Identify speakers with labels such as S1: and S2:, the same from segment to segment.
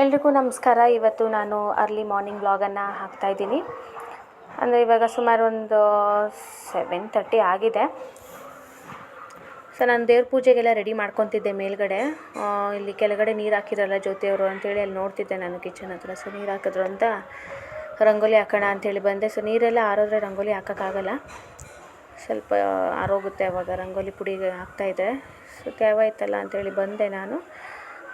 S1: ಎಲ್ರಿಗೂ ನಮಸ್ಕಾರ. ಇವತ್ತು ನಾನು ಅರ್ಲಿ ಮಾರ್ನಿಂಗ್ ವ್ಲಾಗನ್ನು ಹಾಕ್ತಾಯಿದ್ದೀನಿ. ಅಂದರೆ ಇವಾಗ ಸುಮಾರು ಒಂದು 7:30 ಆಗಿದೆ. ಸೊ ನಾನು ದೇವ್ರ ಪೂಜೆಗೆಲ್ಲ ರೆಡಿ ಮಾಡ್ಕೊತಿದ್ದೆ. ಮೇಲ್ಗಡೆ ಇಲ್ಲಿ ಕೆಳಗಡೆ ನೀರು ಹಾಕಿರಲ್ಲ ಜ್ಯೋತಿಯವರು ಅಂತೇಳಿ ಅಲ್ಲಿ ನೋಡ್ತಿದ್ದೆ ನಾನು ಕಿಚನ್ ಹತ್ರ. ಸೊ ನೀರು ಹಾಕಿದ್ರು ಅಂತ ರಂಗೋಲಿ ಹಾಕೋಣ ಅಂಥೇಳಿ ಬಂದೆ. ಸೊ ನೀರೆಲ್ಲ ಆರೋದ್ರೆ ರಂಗೋಲಿ ಹಾಕೋಕ್ಕಾಗಲ್ಲ, ಸ್ವಲ್ಪ ಆರೋಗುತ್ತೆ. ಅವಾಗ ರಂಗೋಲಿ ಪುಡಿ ಹಾಕ್ತಾಯಿದ್ದೆ. ಸೊ ತೇವಾಯ್ತಲ್ಲ ಅಂಥೇಳಿ ಬಂದೆ ನಾನು.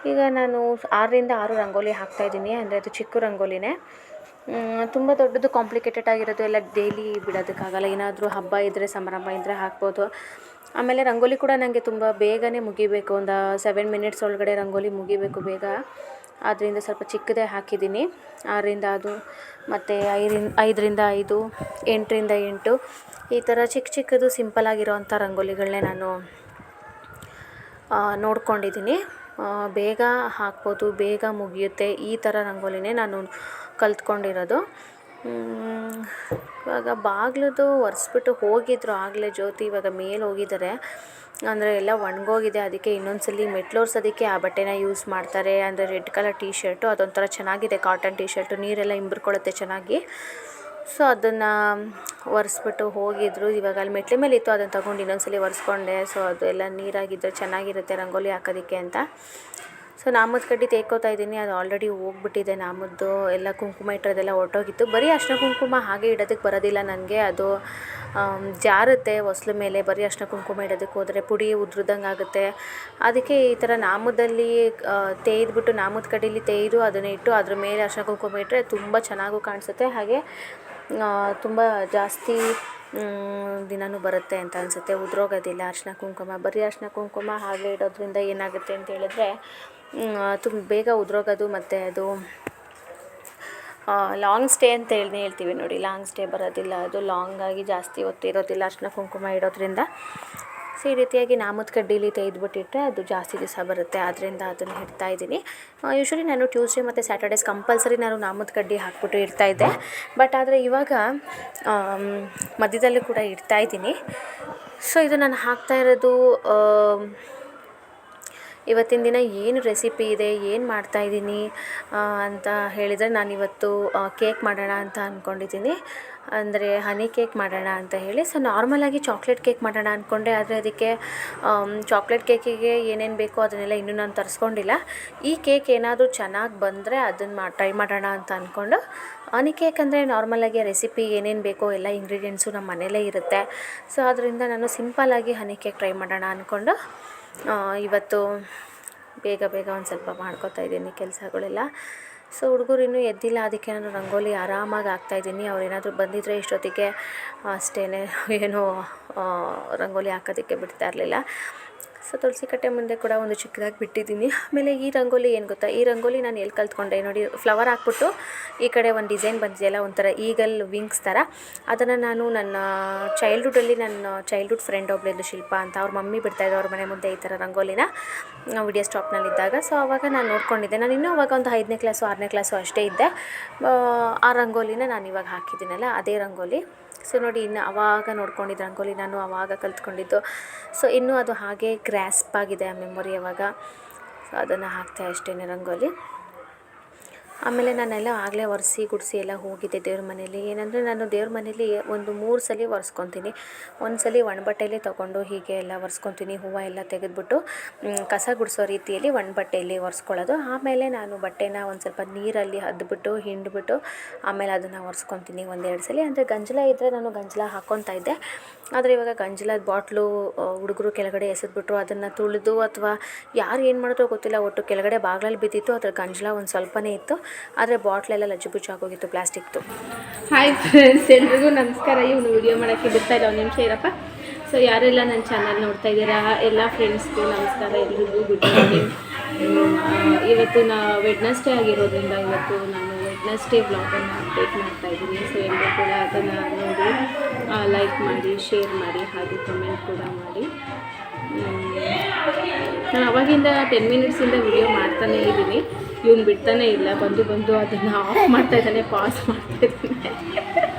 S1: ಈಗ ನಾನು 6ರಿಂದ 6 ರಂಗೋಲಿ ಹಾಕ್ತಾಯಿದ್ದೀನಿ. ಅಂದರೆ ಅದು ಚಿಕ್ಕ ರಂಗೋಲಿನೇ, ತುಂಬ ದೊಡ್ಡದು ಕಾಂಪ್ಲಿಕೇಟೆಡ್ ಆಗಿರೋದು ಎಲ್ಲ ಡೈಲಿ ಬಿಡೋದಕ್ಕಾಗಲ್ಲ. ಏನಾದರೂ ಹಬ್ಬ ಇದ್ದರೆ ಸಮಾರಂಭ ಇದ್ದರೆ ಹಾಕ್ಬೋದು. ಆಮೇಲೆ ರಂಗೋಲಿ ಕೂಡ ನನಗೆ ತುಂಬ ಬೇಗನೆ ಮುಗಿಬೇಕು, ಒಂದು 7 ಮಿನಿಟ್ಸ್ ಒಳಗಡೆ ರಂಗೋಲಿ ಮುಗಿಬೇಕು ಬೇಗ. ಆದ್ದರಿಂದ ಸ್ವಲ್ಪ ಚಿಕ್ಕದೇ ಹಾಕಿದ್ದೀನಿ. 6ರಿಂದ 6 ಮತ್ತು 5ರಿಂದ 5, 8ರಿಂದ 8 ಈ ಥರ ಚಿಕ್ಕದು ಸಿಂಪಲ್ಲಾಗಿರೋವಂಥ ರಂಗೋಲಿಗಳನ್ನೇ ನಾನು ನೋಡ್ಕೊಂಡಿದ್ದೀನಿ. ಬೇಗ ಹಾಕ್ಬೋದು, ಬೇಗ ಮುಗಿಯುತ್ತೆ, ಈ ಥರ ರಂಗೋಲಿನೇ ನಾನು ಕಲ್ತ್ಕೊಂಡಿರೋದು. ಇವಾಗ ಬಾಗಿಲುದು ಒರೆಸ್ಬಿಟ್ಟು ಹೋಗಿದ್ರು ಆಗಲೇ ಜ್ಯೋತಿ. ಇವಾಗ ಮೇಲೆ ಹೋಗಿದ್ದಾರೆ, ಅಂದರೆ ಎಲ್ಲ ಒಣಗೋಗಿದೆ. ಅದಕ್ಕೆ ಇನ್ನೊಂದ್ಸಲಿ ಮೆಟ್ಲೋರ್ಸೋದಕ್ಕೆ ಆ ಬಟ್ಟೆನ ಯೂಸ್ ಮಾಡ್ತಾರೆ. ಅಂದರೆ ರೆಡ್ ಕಲರ್ ಟೀ ಶರ್ಟು, ಅದೊಂಥರ ಚೆನ್ನಾಗಿದೆ, ಕಾಟನ್ ಟೀ ಶರ್ಟು, ನೀರೆಲ್ಲ ಇಂಬ್ರಿಕೊಳ್ಳುತ್ತೆ ಚೆನ್ನಾಗಿ. ಸೊ ಅದನ್ನು ಒರೆಸ್ಬಿಟ್ಟು ಹೋಗಿದ್ರು. ಇವಾಗ ಅಲ್ಲಿ ಮೆಟ್ಲ ಮೇಲೆ ಇತ್ತು, ಅದನ್ನು ತೊಗೊಂಡು ಇನ್ನೊಂದ್ಸಲಿ ಒರೆಸ್ಕೊಂಡೆ. ಸೊ ಅದು ಎಲ್ಲ ನೀರಾಗಿದ್ದರೆ ಚೆನ್ನಾಗಿರುತ್ತೆ ರಂಗೋಲಿ ಹಾಕೋದಕ್ಕೆ ಅಂತ. ಸೊ ನಾಮದ ಕಡ್ಡಿ ತೇಯ್ಕೋತಾ ಇದ್ದೀನಿ. ಅದು ಆಲ್ರೆಡಿ ಹೋಗ್ಬಿಟ್ಟಿದೆ ನಾಮದ್ದು ಎಲ್ಲ. ಕುಂಕುಮ ಇಟ್ಟೋದೆಲ್ಲ ಹೊರಟೋಗಿತ್ತು. ಬರೀ ಅರ್ಶಿನ ಕುಂಕುಮ ಹಾಗೆ ಇಡೋದಕ್ಕೆ ಬರೋದಿಲ್ಲ ನನಗೆ, ಅದು ಜಾರುತ್ತೆ ಹೊಸ್ಲು ಮೇಲೆ. ಬರೀ ಅರ್ಶಿನ ಕುಂಕುಮ ಇಡೋದಕ್ಕೆ ಹೋದರೆ ಪುಡಿ ಉದ್ರದಂಗೆ ಆಗುತ್ತೆ. ಅದಕ್ಕೆ ಈ ಥರ ನಾಮದಲ್ಲಿ ತೇಯ್ದುಬಿಟ್ಟು, ನಾಮದ ಕಡ್ಡಿಲಿ ತೇಯ್ದು ಅದನ್ನು ಇಟ್ಟು ಅದ್ರ ಮೇಲೆ ಅರ್ಶಿನ ಕುಂಕುಮ ಇಟ್ಟರೆ ತುಂಬ ಚೆನ್ನಾಗೂ ಕಾಣಿಸುತ್ತೆ. ಹಾಗೆ ತುಂಬ ಜಾಸ್ತಿ ದಿನವೂ ಬರುತ್ತೆ ಅಂತ ಅನಿಸುತ್ತೆ, ಉದುರೋಗೋದಿಲ್ಲ ಅರ್ಶಿನ ಕುಂಕುಮ. ಬರೀ ಅರ್ಶಿನ ಕುಂಕುಮ ಹಾಗೆ ಇಡೋದ್ರಿಂದ ಏನಾಗುತ್ತೆ ಅಂತ ಹೇಳಿದ್ರೆ ತುಂಬ ಬೇಗ ಉದುರೋಗೋದು, ಮತ್ತು ಅದು ಲಾಂಗ್ ಸ್ಟೇ ಅಂತ ಹೇಳ್ತೀವಿ ನೋಡಿ, ಲಾಂಗ್ ಸ್ಟೇ ಬರೋದಿಲ್ಲ. ಅದು ಲಾಂಗಾಗಿ ಜಾಸ್ತಿ ಹೊತ್ತು ಇರೋದಿಲ್ಲ ಅರ್ಶಿನ ಕುಂಕುಮ ಇಡೋದ್ರಿಂದ. ಸೊ ಈ ರೀತಿಯಾಗಿ ನಾಮದ ಕಡ್ಡೀಲಿ ತೆಗೆದುಬಿಟ್ಟಿಟ್ರೆ ಅದು ಜಾಸ್ತಿ ದಿವಸ ಬರುತ್ತೆ. ಆದ್ದರಿಂದ ಅದನ್ನು ಇಡ್ತಾಯಿದ್ದೀನಿ. ಯೂಶ್ವಲಿ ನಾನು ಟ್ಯೂಸ್ಡೇ ಮತ್ತು ಸ್ಯಾಟರ್ಡೇಸ್ ಕಂಪಲ್ಸರಿ ನಾನು ನಾಮದ ಕಡ್ಡಿ ಹಾಕ್ಬಿಟ್ಟು ಇಡ್ತಾಯಿದ್ದೆ. ಬಟ್ ಆದರೆ ಇವಾಗ ಮಧ್ಯದಲ್ಲೂ ಕೂಡ ಇಡ್ತಾಯಿದ್ದೀನಿ. ಸೊ ಇದು ನಾನು ಹಾಕ್ತಾಯಿರೋದು ಇವತ್ತಿನ ದಿನ ಏನು ರೆಸಿಪಿ ಇದೆ, ಏನು ಮಾಡ್ತಾಯಿದ್ದೀನಿ ಅಂತ ಹೇಳಿದರೆ, ನಾನಿವತ್ತು ಕೇಕ್ ಮಾಡೋಣ ಅಂತ ಅಂದ್ಕೊಂಡಿದ್ದೀನಿ. ಅಂದರೆ ಹನಿ ಕೇಕ್ ಮಾಡೋಣ ಅಂತ ಹೇಳಿ. ಸೊ ನಾರ್ಮಲಾಗಿ ಚಾಕ್ಲೇಟ್ ಕೇಕ್ ಮಾಡೋಣ ಅಂದ್ಕೊಂಡೆ, ಆದರೆ ಅದಕ್ಕೆ ಚಾಕ್ಲೇಟ್ ಕೇಕಿಗೆ ಏನೇನು ಬೇಕೋ ಅದನ್ನೆಲ್ಲ ಇನ್ನೂ ನಾನು ತರಿಸ್ಕೊಂಡಿಲ್ಲ. ಈ ಕೇಕ್ ಏನಾದರೂ ಚೆನ್ನಾಗಿ ಬಂದರೆ ಅದನ್ನು ಟ್ರೈ ಮಾಡೋಣ ಅಂತ ಅಂದ್ಕೊಂಡು, ಹನಿ ಕೇಕ್ ಅಂದರೆ ನಾರ್ಮಲಾಗಿ ರೆಸಿಪಿ ಏನೇನು ಬೇಕೋ ಎಲ್ಲ ಇಂಗ್ರೀಡಿಯೆಂಟ್ಸು ನಮ್ಮ ಮನೆಯಲ್ಲೇ ಇರುತ್ತೆ. ಸೊ ಅದರಿಂದ ನಾನು ಸಿಂಪಲ್ಲಾಗಿ ಹನಿ ಕೇಕ್ ಟ್ರೈ ಮಾಡೋಣ ಅಂದ್ಕೊಂಡು ಇವತ್ತು ಬೇಗ ಒಂದು ಸ್ವಲ್ಪ ಮಾಡ್ಕೊತಾ ಇದ್ದೀನಿ ಕೆಲಸಗಳೆಲ್ಲ. ಸೊ ಹುಡುಗರು ಇನ್ನೂ ಎದ್ದಿಲ್ಲ, ಅದಕ್ಕೆ ನಾನು ರಂಗೋಲಿ ಆರಾಮಾಗಿ ಹಾಕ್ತಾಯಿದ್ದೀನಿ. ಅವ್ರೇನಾದರೂ ಬಂದಿದ್ದರೆ ಇಷ್ಟೊತ್ತಿಗೆ ಅಷ್ಟೇ, ಏನೋ ರಂಗೋಲಿ ಹಾಕೋದಕ್ಕೆ ಬಿಡ್ತಾ ಇರಲಿಲ್ಲ. ಸೊ ತುಳಸಿ ಕಟ್ಟೆ ಮುಂದೆ ಕೂಡ ಒಂದು ಚಿಕ್ಕದಾಗಿ ಬಿಟ್ಟಿದ್ದೀನಿ. ಆಮೇಲೆ ಈ ರಂಗೋಲಿ ಏನು ಗೊತ್ತಾ, ಈ ರಂಗೋಲಿ ನಾನು ಎಲ್ಲಿ ಕಲ್ತ್ಕೊಂಡೆ ನೋಡಿ, ಫ್ಲವರ್ ಹಾಕ್ಬಿಟ್ಟು ಈ ಕಡೆ ಒಂದು ಡಿಸೈನ್ ಬಂದಿದೆಯಲ್ಲ, ಒಂಥರ ಈಗಲ್ ವಿಂಗ್ಸ್ ಥರ, ಅದನ್ನು ನಾನು ನನ್ನ ನನ್ನ ಚೈಲ್ಡ್ಹುಡ್ ಫ್ರೆಂಡ್ ಒಬ್ಬಳಿದ್ದು ಶಿಲ್ಪ ಅಂತ, ಅವ್ರ ಮಮ್ಮಿ ಬಿಡ್ತಾಯಿದ್ರು ಅವ್ರ ಮನೆ ಮುಂದೆ ಈ ಥರ ರಂಗೋಲಿನ ವಿಡಿಯೋ ಸ್ಟಾಪ್ನಲ್ಲಿದ್ದಾಗ. ಸೊ ಆವಾಗ ನಾನು ನೋಡ್ಕೊಂಡಿದ್ದೆ. ನಾನು ಇನ್ನೂ ಅವಾಗ ಒಂದು 5ನೇ ಕ್ಲಾಸು 6ನೇ ಕ್ಲಾಸು ಅಷ್ಟೇ ಇದ್ದೆ. ಆ ರಂಗೋಲಿನ ನಾನು ಇವಾಗ ಹಾಕಿದ್ದೀನಲ್ಲ ಅದೇ ರಂಗೋಲಿ. ಸೊ ನೋಡಿ, ಇನ್ನು ಆವಾಗ ನೋಡ್ಕೊಂಡಿದ್ದು ರಂಗೋಲಿ, ನಾನು ಆವಾಗ ಕಲ್ತ್ಕೊಂಡಿದ್ದು. ಸೊ ಇನ್ನೂ ಅದು ಹಾಗೆ ಗ್ರ್ಯಾಸ್ಪ್ ಆಗಿದೆ ಆ ಮೆಮೊರಿ ಅವಾಗ. ಸೊ ಅದನ್ನು ಹಾಕ್ತೆ ಅಷ್ಟೇ ರಂಗೋಲಿ. ಆಮೇಲೆ ನಾನೆಲ್ಲ ಆಗಲೇ ಒರೆಸಿ ಗುಡಿಸಿ ಎಲ್ಲ ಹೋಗಿದ್ದೆ ದೇವ್ರ ಮನೇಲಿ. ಏನಂದರೆ ನಾನು ದೇವ್ರ ಮನೇಲಿ ಒಂದು 3 ಸಲ ಒರೆಸ್ಕೊತೀನಿ. ಒಂದು ಸಲ ಒಣಬಟ್ಟೆಯಲ್ಲಿ ತೊಗೊಂಡು ಹೀಗೆ ಎಲ್ಲ ಒರೆಸ್ಕೊತೀನಿ, ಹೂವು ಎಲ್ಲ ತೆಗೆದುಬಿಟ್ಟು ಕಸ ಗುಡಿಸೋ ರೀತಿಯಲ್ಲಿ ಒಣಬಟ್ಟೆಯಲ್ಲಿ ಒರೆಸ್ಕೊಳ್ಳೋದು. ಆಮೇಲೆ ನಾನು ಬಟ್ಟೆನ ಒಂದು ಸ್ವಲ್ಪ ನೀರಲ್ಲಿ ಅದ್ಬಿಟ್ಟು ಹಿಂಡ್ಬಿಟ್ಟು ಆಮೇಲೆ ಅದನ್ನು ಒರೆಸ್ಕೊತೀನಿ 1-2 ಸಲ. ಅಂದರೆ ಗಂಜಲ ಇದ್ದರೆ ನಾನು ಗಂಜಲ ಹಾಕ್ಕೊತಾ ಇದ್ದೆ. ಆದರೆ ಇವಾಗ ಗಂಜಲದ ಬಾಟ್ಲು ಹುಡುಗರು ಕೆಳಗಡೆ ಎಸೆದ್ಬಿಟ್ರು, ಅದನ್ನು ತುಳಿದು ಅಥವಾ ಯಾರು ಏನು ಮಾಡಿದ್ರೋ ಗೊತ್ತಿಲ್ಲ, ಒಟ್ಟು ಕೆಳಗಡೆ ಬಾಗಿಲಲ್ಲಿ ಬಿದ್ದಿತ್ತು. ಅದ್ರ ಗಂಜಲ ಒಂದು ಸ್ವಲ್ಪನೇ ಇತ್ತು, ಆದರೆ ಬಾಟ್ಲೆಲ್ಲ ಲಜ್ಜುಗುಜ್ಜು ಆಗೋಗಿತ್ತು ಪ್ಲಾಸ್ಟಿಕ್ದು.
S2: ಹಾಯ್ ಫ್ರೆಂಡ್ಸ್, ಎಲ್ರಿಗೂ ನಮಸ್ಕಾರ. ಇವನು ವಿಡಿಯೋ ಮಾಡೋಕ್ಕೆ ಬಿಡ್ತಾ ಇಲ್ಲ, ಒಂದು ನಿಮಿಷ ಇರಪ್ಪ. ಸೊ ಯಾರೆಲ್ಲ ನನ್ನ ಚಾನಲ್ ನೋಡ್ತಾ ಇದ್ದೀರಾ ಎಲ್ಲ ಫ್ರೆಂಡ್ಸ್ಗೂ ನಮಸ್ಕಾರ, ಎಲ್ರಿಗೂ ಗುಡ್ ಮಾರ್ನಿಂಗ್. ಇವತ್ತು ವೆಡ್ನಸ್ಡೇ ಆಗಿರೋದ್ರಿಂದ ಇವತ್ತು ನಾನು ವೆಡ್ನಸ್ಡೇ ವ್ಲಾಗನ್ನು ಅಪ್ಡೇಟ್ ಮಾಡ್ತಾಯಿದ್ದೀನಿ. ಸೊ ಎಲ್ಲರೂ ಕೂಡ ಅದನ್ನು ನೋಡಿ ಲೈಕ್ ಮಾಡಿ, ಶೇರ್ ಮಾಡಿ, ಹಾಗೆ ಕಮೆಂಟ್ ಕೂಡ ಮಾಡಿ. ನಾನು ಅವಾಗಿಂದ 10 ಮಿನಿಟ್ಸಿಂದ ವಿಡಿಯೋ ಮಾಡ್ತಾನೇ ಇದ್ದೀನಿ. ಇವನು ಬಿಡ್ತಾನೇ ಇಲ್ಲ, ಬಂದು ಅದನ್ನು ಆಫ್ ಮಾಡ್ತಾಯಿದ್ದಾನೆ, ಪಾಸ್ ಮಾಡ್ತಾಯಿದ್ದಾನೆ,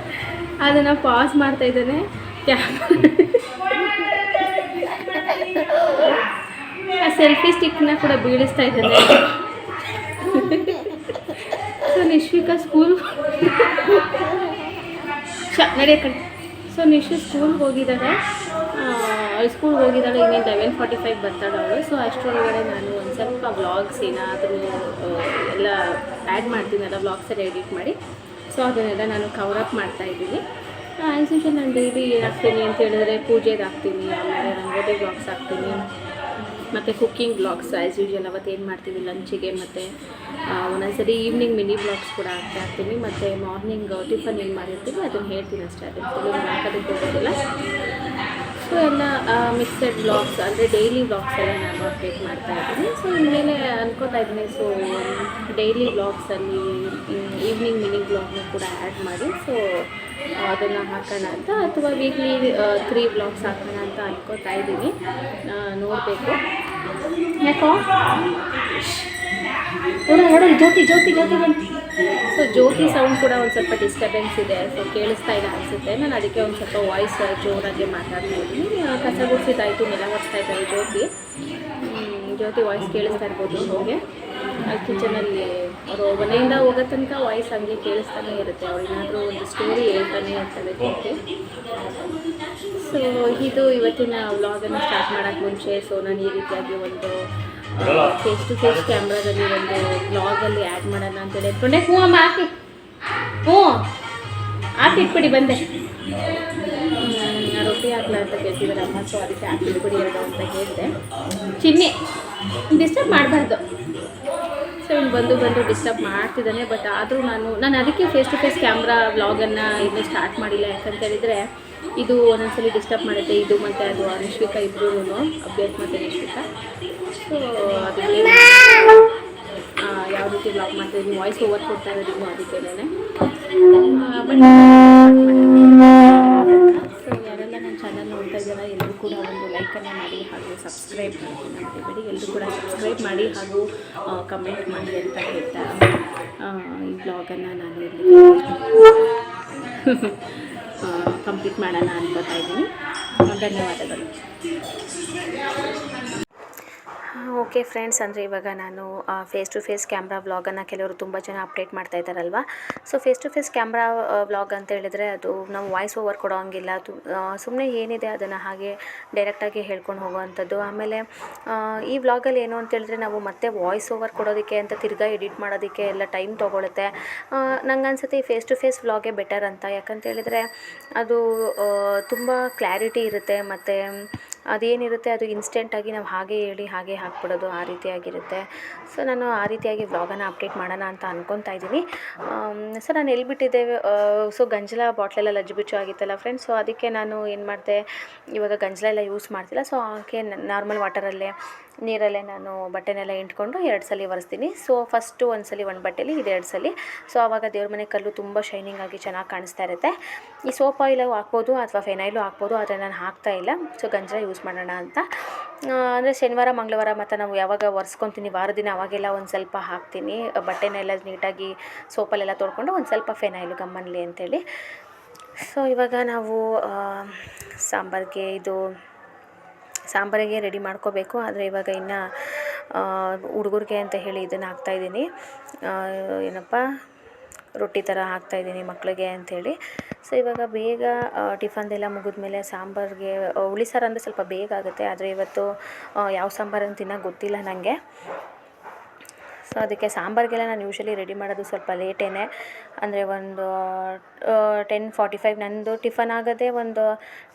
S2: ಅದನ್ನು ಪಾಸ್ ಮಾಡ್ತಾಯಿದ್ದಾನೆ. ಆ ಸೆಲ್ಫಿ ಸ್ಟಿಕ್ನ ಕೂಡ ಬೀಳಿಸ್ತಾ ಇದ್ದಾನೆ. ನಿಶ್ವಿಕಾ ಸ್ಕೂಲ್ ನಡೆಯ ಕಡೆ. ಸೊ ನಿಶು ಸ್ಕೂಲ್ಗೆ ಹೋಗಿದ್ದಾಳೆ. ಸ್ಕೂಲ್ಗೆ ಹೋಗಿದ್ದಾಳೆ, ಇನ್ನೇನು 11:45 ಬರ್ತಾಳೆ ಅವಳು. ಸೊ ಅಷ್ಟರೊಳಗಡೆ ನಾನು ಒಂದು ಸ್ವಲ್ಪ ವ್ಲಾಗ್ಸ್ ಏನಾದರೂ ಎಲ್ಲ ಆ್ಯಡ್ ಮಾಡ್ತೀನಲ್ಲ, ವ್ಲಾಗ್ಸ್ ಎಲ್ಲ ಎಡಿಟ್ ಮಾಡಿ, ಸೊ ಅದನ್ನೆಲ್ಲ ನಾನು ಕವರಪ್ ಮಾಡ್ತಾಯಿದ್ದೀನಿ. ಆ್ಯಸ್ ಯೂಶುವಲ್ ನಾನು ಡೈಲಿ ಏನಾಗ್ತೀನಿ ಅಂತ ಹೇಳಿದ್ರೆ ಪೂಜೆದು ಹಾಕ್ತೀನಿ, ಆಮೇಲೆ ರಂಗೋಲಿ ವ್ಲಾಗ್ಸ್ ಹಾಕ್ತೀನಿ, ಮತ್ತು ಕುಕ್ಕಿಂಗ್ ವ್ಲಾಗ್ಸ್ ಆ್ಯಸ್ ಯೂಶುವಲ್ ಅವತ್ತು ಏನು ಮಾಡ್ತೀವಿ ಲಂಚಿಗೆ, ಮತ್ತು ಒಂದೊಂದ್ಸರಿ ಈವ್ನಿಂಗ್ ಮಿನಿ ವ್ಲಾಗ್ಸ್ ಕೂಡ ಹಾಕ್ತೀನಿ, ಮತ್ತು ಮಾರ್ನಿಂಗ್ ಟಿಫನ್ ಏನು ಮಾಡಿರ್ತೀವಿ ಅದನ್ನು ಹೇಳ್ತೀನಿ ಅಷ್ಟೇ. ಅದನ್ನು ಫುಲ್ಲು ಹಾಕೋದಕ್ಕೆ ಹೋಗೋದಿಲ್ಲ. ಸೊ ಎಲ್ಲ ಮಿಕ್ಸೆಡ್ ವ್ಲಾಗ್ಸ್ ಅಂದರೆ ಡೈಲಿ ವ್ಲಾಗ್ಸ್ ಎಲ್ಲ ನಾನು ಅಪ್ಡೇಟ್ ಮಾಡ್ತಾಯಿದ್ದೀನಿ. ಸೊ ಇನ್ಮೇಲೆ ಅನ್ಕೋತಾ ಇದ್ದೀನಿ, ಸೊ ಡೈಲಿ ವ್ಲಾಗ್ಸಲ್ಲಿ ಈವ್ನಿಂಗ್ ಮಿನಿ ವ್ಲಾಗ್ನ ಕೂಡ ಆ್ಯಡ್ ಮಾಡಿ, ಸೊ ಅದನ್ನು ಹಾಕೋಣ ಅಂತ, ಅಥವಾ ವೀಕ್ಲಿ 3 ವ್ಲಾಗ್ಸ್ ಹಾಕೋಣ ಅಂತ ಅನ್ಕೋತಾ ಇದ್ದೀನಿ. ನೋಡಬೇಕು. ಯಾಕೋ ನೋಡೋಣ ಜ್ಯೋತಿ ಬಂತು. ಸೊ ಜ್ಯೋತಿ ಸೌಂಡ್ ಕೂಡ ಒಂದು ಸ್ವಲ್ಪ ಡಿಸ್ಟರ್ಬೆನ್ಸ್ ಇದೆ, ಸೊ ಕೇಳಿಸ್ತಾ ಇಲ್ಲ ಅನಿಸುತ್ತೆ. ನಾನು ಅದಕ್ಕೆ ಒಂದು ಸ್ವಲ್ಪ ವಾಯ್ಸ್ ಜೋರಾಗಿ ಮಾತಾಡ್ತಾ ಇದ್ದೀನಿ. ಕಸ ಗುಡಿಸಿದ್ದಾಯಿತು, ನೆಲ ಒರೆಸ್ತಾ ಇದ್ದಾರೆ ಜ್ಯೋತಿ ವಾಯ್ಸ್ ಕೇಳಿಸ್ತಾ ಇರ್ಬೋದು ನಿಮಗೆ. ಅಲ್ಲಿ ಕಿಚನಲ್ಲಿ ಅವರು ಮನೆಯಿಂದ ಹೋಗೋ ತನಕ ವಾಯ್ಸ್ ಹಂಗೆ ಕೇಳಿಸ್ತಾನೆ ಇರುತ್ತೆ. ಅವಳೇನಾದರೂ ಒಂದು ಸ್ಟೋರಿ ಹೇಳ್ತಾನೆ ಇರ್ತಾರೆ ಜ್ಯೋತಿ. ಸೊ ಇದು ಇವತ್ತಿನ ವ್ಲಾಗನ್ನು ಸ್ಟಾರ್ಟ್ ಮಾಡೋಕ್ಕೆ ಮುಂಚೆ, ಸೊ ನಾನು ಈ ರೀತಿಯಾಗಿ ಒಂದು ಫೇಸ್ ಟು ಫೇಸ್ ಕ್ಯಾಮ್ರಾದಲ್ಲಿ ಒಂದು ವ್ಲಾಗಲ್ಲಿ ಆ್ಯಡ್ ಮಾಡೋಣ ಅಂತೇಳಿ ಎತ್ಕೊಂಡೆ. ಹ್ಞೂ ಅಮ್ಮ ಹಾಕಿಟ್ಬಿಡಿ ಬಂದೆ. ರೊಟ್ಟಿ ಹಾಕ್ಲ ಅಂತ ಕೇಳ್ತಿದ್ದಾರೆ ಅಮ್ಮ, ಸೊ ಅದಕ್ಕೆ ಹಾಕಿಟ್ಬಿಡಿ ಎರಡು ಅಂತ ಹೇಳಿದೆ. ಚಿನ್ನಿ ಡಿಸ್ಟರ್ಬ್ ಮಾಡಬಾರ್ದು. ಸೊ ಇನ್ನು ಬಂದು ಡಿಸ್ಟರ್ಬ್ ಮಾಡ್ತಿದ್ದಾನೆ. ಬಟ್ ಆದರೂ ನಾನು ಅದಕ್ಕೆ ಫೇಸ್ ಟು ಫೇಸ್ ಕ್ಯಾಮ್ರಾ ವ್ಲಾಗನ್ನು ಇನ್ನೂ ಸ್ಟಾರ್ಟ್ ಮಾಡಿಲ್ಲ. ಯಾಕಂತ ಹೇಳಿದರೆ ಇದು ಒಂದೊಂದ್ಸಲಿ ಡಿಸ್ಟರ್ಬ್ ಮಾಡುತ್ತೆ, ಇದು ಮತ್ತು ಅದು ನಿಶ್ವಿಕಾ ಇಬ್ಬರೂ, ಅಭ್ಯಾಸ ಮತ್ತು ನಿಶ್ವಿಕಾ. ಸೊ ಅದಕ್ಕೆ ಯಾವ ರೀತಿ ವ್ಲಾಗ್ ಮಾಡ್ತಾಯಿದ್ದೀನಿ, ವಾಯ್ಸ್ ಓವರ್ ಕೊಡ್ತಾ ಇರೋದು ಅದಕ್ಕೇನೆ. ಸೊ ಯಾರೆಲ್ಲ ನನ್ನ ಚಾನಲ್ ನೋಡ್ತಾ ಇದ್ದಾರೆ ಎಲ್ಲರೂ ಕೂಡ ಒಂದು ಲೈಕನ್ನು ಮಾಡಿ ಹಾಗೂ ಸಬ್ಸ್ಕ್ರೈಬ್ ಮಾಡಿ. ಎಲ್ಲರೂ ಕೂಡ ಸಬ್ಸ್ಕ್ರೈಬ್ ಮಾಡಿ ಹಾಗೂ ಕಮೆಂಟ್ ಮಾಡಿ ಅಂತ ಹೇಳ್ತಾ ಈ ವ್ಲಾಗನ್ನು ನಾನು ಇಲ್ಲಿ ಕಂಪ್ಲೀಟ್ ಮಾಡೋಣ ಅನ್ಕೋತಾ ಇದ್ದೀನಿ. ಧನ್ಯವಾದಗಳು.
S1: ಓಕೆ ಫ್ರೆಂಡ್ಸ್, ಅಂದರೆ ಇವಾಗ ನಾನು ಫೇಸ್ ಟು ಫೇಸ್ ಕ್ಯಾಮ್ರಾ ವ್ಲಾಗನ್ನು ಕೆಲವರು ತುಂಬ ಜನ ಅಪ್ಡೇಟ್ ಮಾಡ್ತಾ ಇದ್ದಾರಲ್ವ. So face to face camera vlog ಅಂತ ಹೇಳಿದರೆ ಅದು ನಾವು ವಾಯ್ಸ್ ಓವರ್ ಕೊಡೋ ಹಂಗಿಲ್ಲ, ಸುಮ್ಮನೆ ಏನಿದೆ ಅದನ್ನು ಹಾಗೆ ಡೈರೆಕ್ಟಾಗಿ ಹೇಳ್ಕೊಂಡು ಹೋಗೋವಂಥದ್ದು. ಆಮೇಲೆ ಈ ವ್ಲಾಗಲ್ಲಿ ಏನು ಅಂತ ಹೇಳಿದ್ರೆ ನಾವು ಮತ್ತೆ ವಾಯ್ಸ್ ಓವರ್ ಕೊಡೋದಕ್ಕೆ ಅಂತ ತಿರ್ಗಾ ಎಡಿಟ್ ಮಾಡೋದಕ್ಕೆ ಎಲ್ಲ ಟೈಮ್ ತೊಗೊಳುತ್ತೆ. ನಂಗೆ ಅನ್ಸುತ್ತೆ ಈ ಫೇಸ್ ಟು ಫೇಸ್ ವ್ಲಾಗೇ ಬೆಟರ್ ಅಂತ. ಯಾಕಂತ ಹೇಳಿದರೆ ಅದು ತುಂಬ ಕ್ಲಾರಿಟಿ ಇರುತ್ತೆ, ಮತ್ತು ಅದೇನಿರುತ್ತೆ ಅದು ಇನ್ಸ್ಟೆಂಟಾಗಿ ನಾವು ಹಾಗೆ ಹೇಳಿ ಹಾಗೆ ಹಾಕ್ಬಿಡೋದು, ಆ ರೀತಿಯಾಗಿರುತ್ತೆ. ಸೊ ನಾನು ಆ ರೀತಿಯಾಗಿ ವ್ಲಾಗನ್ನು ಅಪ್ಡೇಟ್ ಮಾಡೋಣ ಅಂತ ಅಂದ್ಕೊತಾ ಇದ್ದೀನಿ. ಸೊ ನಾನು ಎಲ್ಲಿ ಬಿಟ್ಟಿದ್ದೆ, ಸೊ ಗಂಜಲ ಬಾಟ್ಲೆಲ್ಲ ಲಜ್ಜುಬಿಚ್ಚು ಆಗಿತ್ತಲ್ಲ ಫ್ರೆಂಡ್ಸ್. ಸೊ ಅದಕ್ಕೆ ನಾನು ಏನು ಮಾಡಿದೆ, ಇವಾಗ ಗಂಜಲ ಎಲ್ಲ ಯೂಸ್ ಮಾಡ್ತಿಲ್ಲ. ಸೊ ಹಾಗೆ ನಾರ್ಮಲ್ ವಾಟರಲ್ಲೇ ನೀರಲ್ಲೇ ನಾನು ಬಟ್ಟೆನೆಲ್ಲ ಇಂಟ್ಕೊಂಡು 2 ಸಲ ಒರೆಸ್ತೀನಿ. ಸೊ ಫಸ್ಟು ಒಂದು ಸಲ ಒಂದು ಬಟ್ಟೆಲಿ, ಇದು 2 ಸಲ. ಸೊ ಆವಾಗ ದೇವ್ರ ಮನೆ ಕಲ್ಲು ತುಂಬ ಶೈನಿಂಗ್ ಆಗಿ ಚೆನ್ನಾಗಿ ಕಾಣಿಸ್ತಾ ಇರುತ್ತೆ. ಈ ಸೋಪ್ ಆಯಿಲು ಹಾಕ್ಬೋದು ಅಥವಾ ಫೆನೈಲು ಹಾಕ್ಬೋದು, ಆದರೆ ನಾನು ಹಾಕ್ತಾ ಇಲ್ಲ. ಸೊ ಗಂಜಲ ಯೂಸ್ ಮಾಡೋಣ ಅಂತ. ಅಂದರೆ ಶನಿವಾರ ಮಂಗಳವಾರ ಮತ್ತು ನಾವು ಯಾವಾಗ ಒರೆಸ್ಕೊತೀನಿ ವಾರದಿನ ಅವಾಗೆಲ್ಲ ಒಂದು ಸ್ವಲ್ಪ ಹಾಕ್ತೀನಿ. ಬಟ್ಟೆನೆಲ್ಲ ನೀಟಾಗಿ ಸೋಪಲ್ಲೆಲ್ಲ ತೊಳ್ಕೊಂಡು ಒಂದು ಸ್ವಲ್ಪ ಫೆನೈಲು ಗಮ್ಮನ್ಲಿ ಅಂತೇಳಿ. ಸೊ ಇವಾಗ ನಾವು ಸಾಂಬಾರಿಗೆ ರೆಡಿ ಮಾಡ್ಕೋಬೇಕು. ಆದರೆ ಇವಾಗ ಇನ್ನು ಹುಡುಗರಿಗೆ ಅಂತ ಹೇಳಿ ಇದನ್ನು ಹಾಕ್ತಾಯಿದ್ದೀನಿ, ಏನಪ್ಪ ರೊಟ್ಟಿ ಥರ ಹಾಕ್ತಾಯಿದ್ದೀನಿ ಮಕ್ಕಳಿಗೆ ಅಂಥೇಳಿ. ಸೊ ಇವಾಗ ಬೇಗ ಟಿಫನ್ದೆಲ್ಲ ಮುಗಿದ್ಮೇಲೆ ಸಾಂಬಾರಿಗೆ ಹುಳಿ ಸಾರು ಅಂದರೆ ಸ್ವಲ್ಪ ಬೇಗ ಆಗುತ್ತೆ. ಆದರೆ ಇವತ್ತು ಯಾವ ಸಾಂಬಾರು ಅಂತ ಇನ್ನೂ ಗೊತ್ತಿಲ್ಲ ನನಗೆ. ಸೊ ಅದಕ್ಕೆ ಸಾಂಬಾರಿಗೆಲ್ಲ ನಾನು ಯೂಶ್ವಲಿ ರೆಡಿ ಮಾಡೋದು ಸ್ವಲ್ಪ ಲೇಟೇ, ಅಂದರೆ ಒಂದು 10:45. ನನ್ನದು ಟಿಫನ್ ಆಗೋದೇ ಒಂದು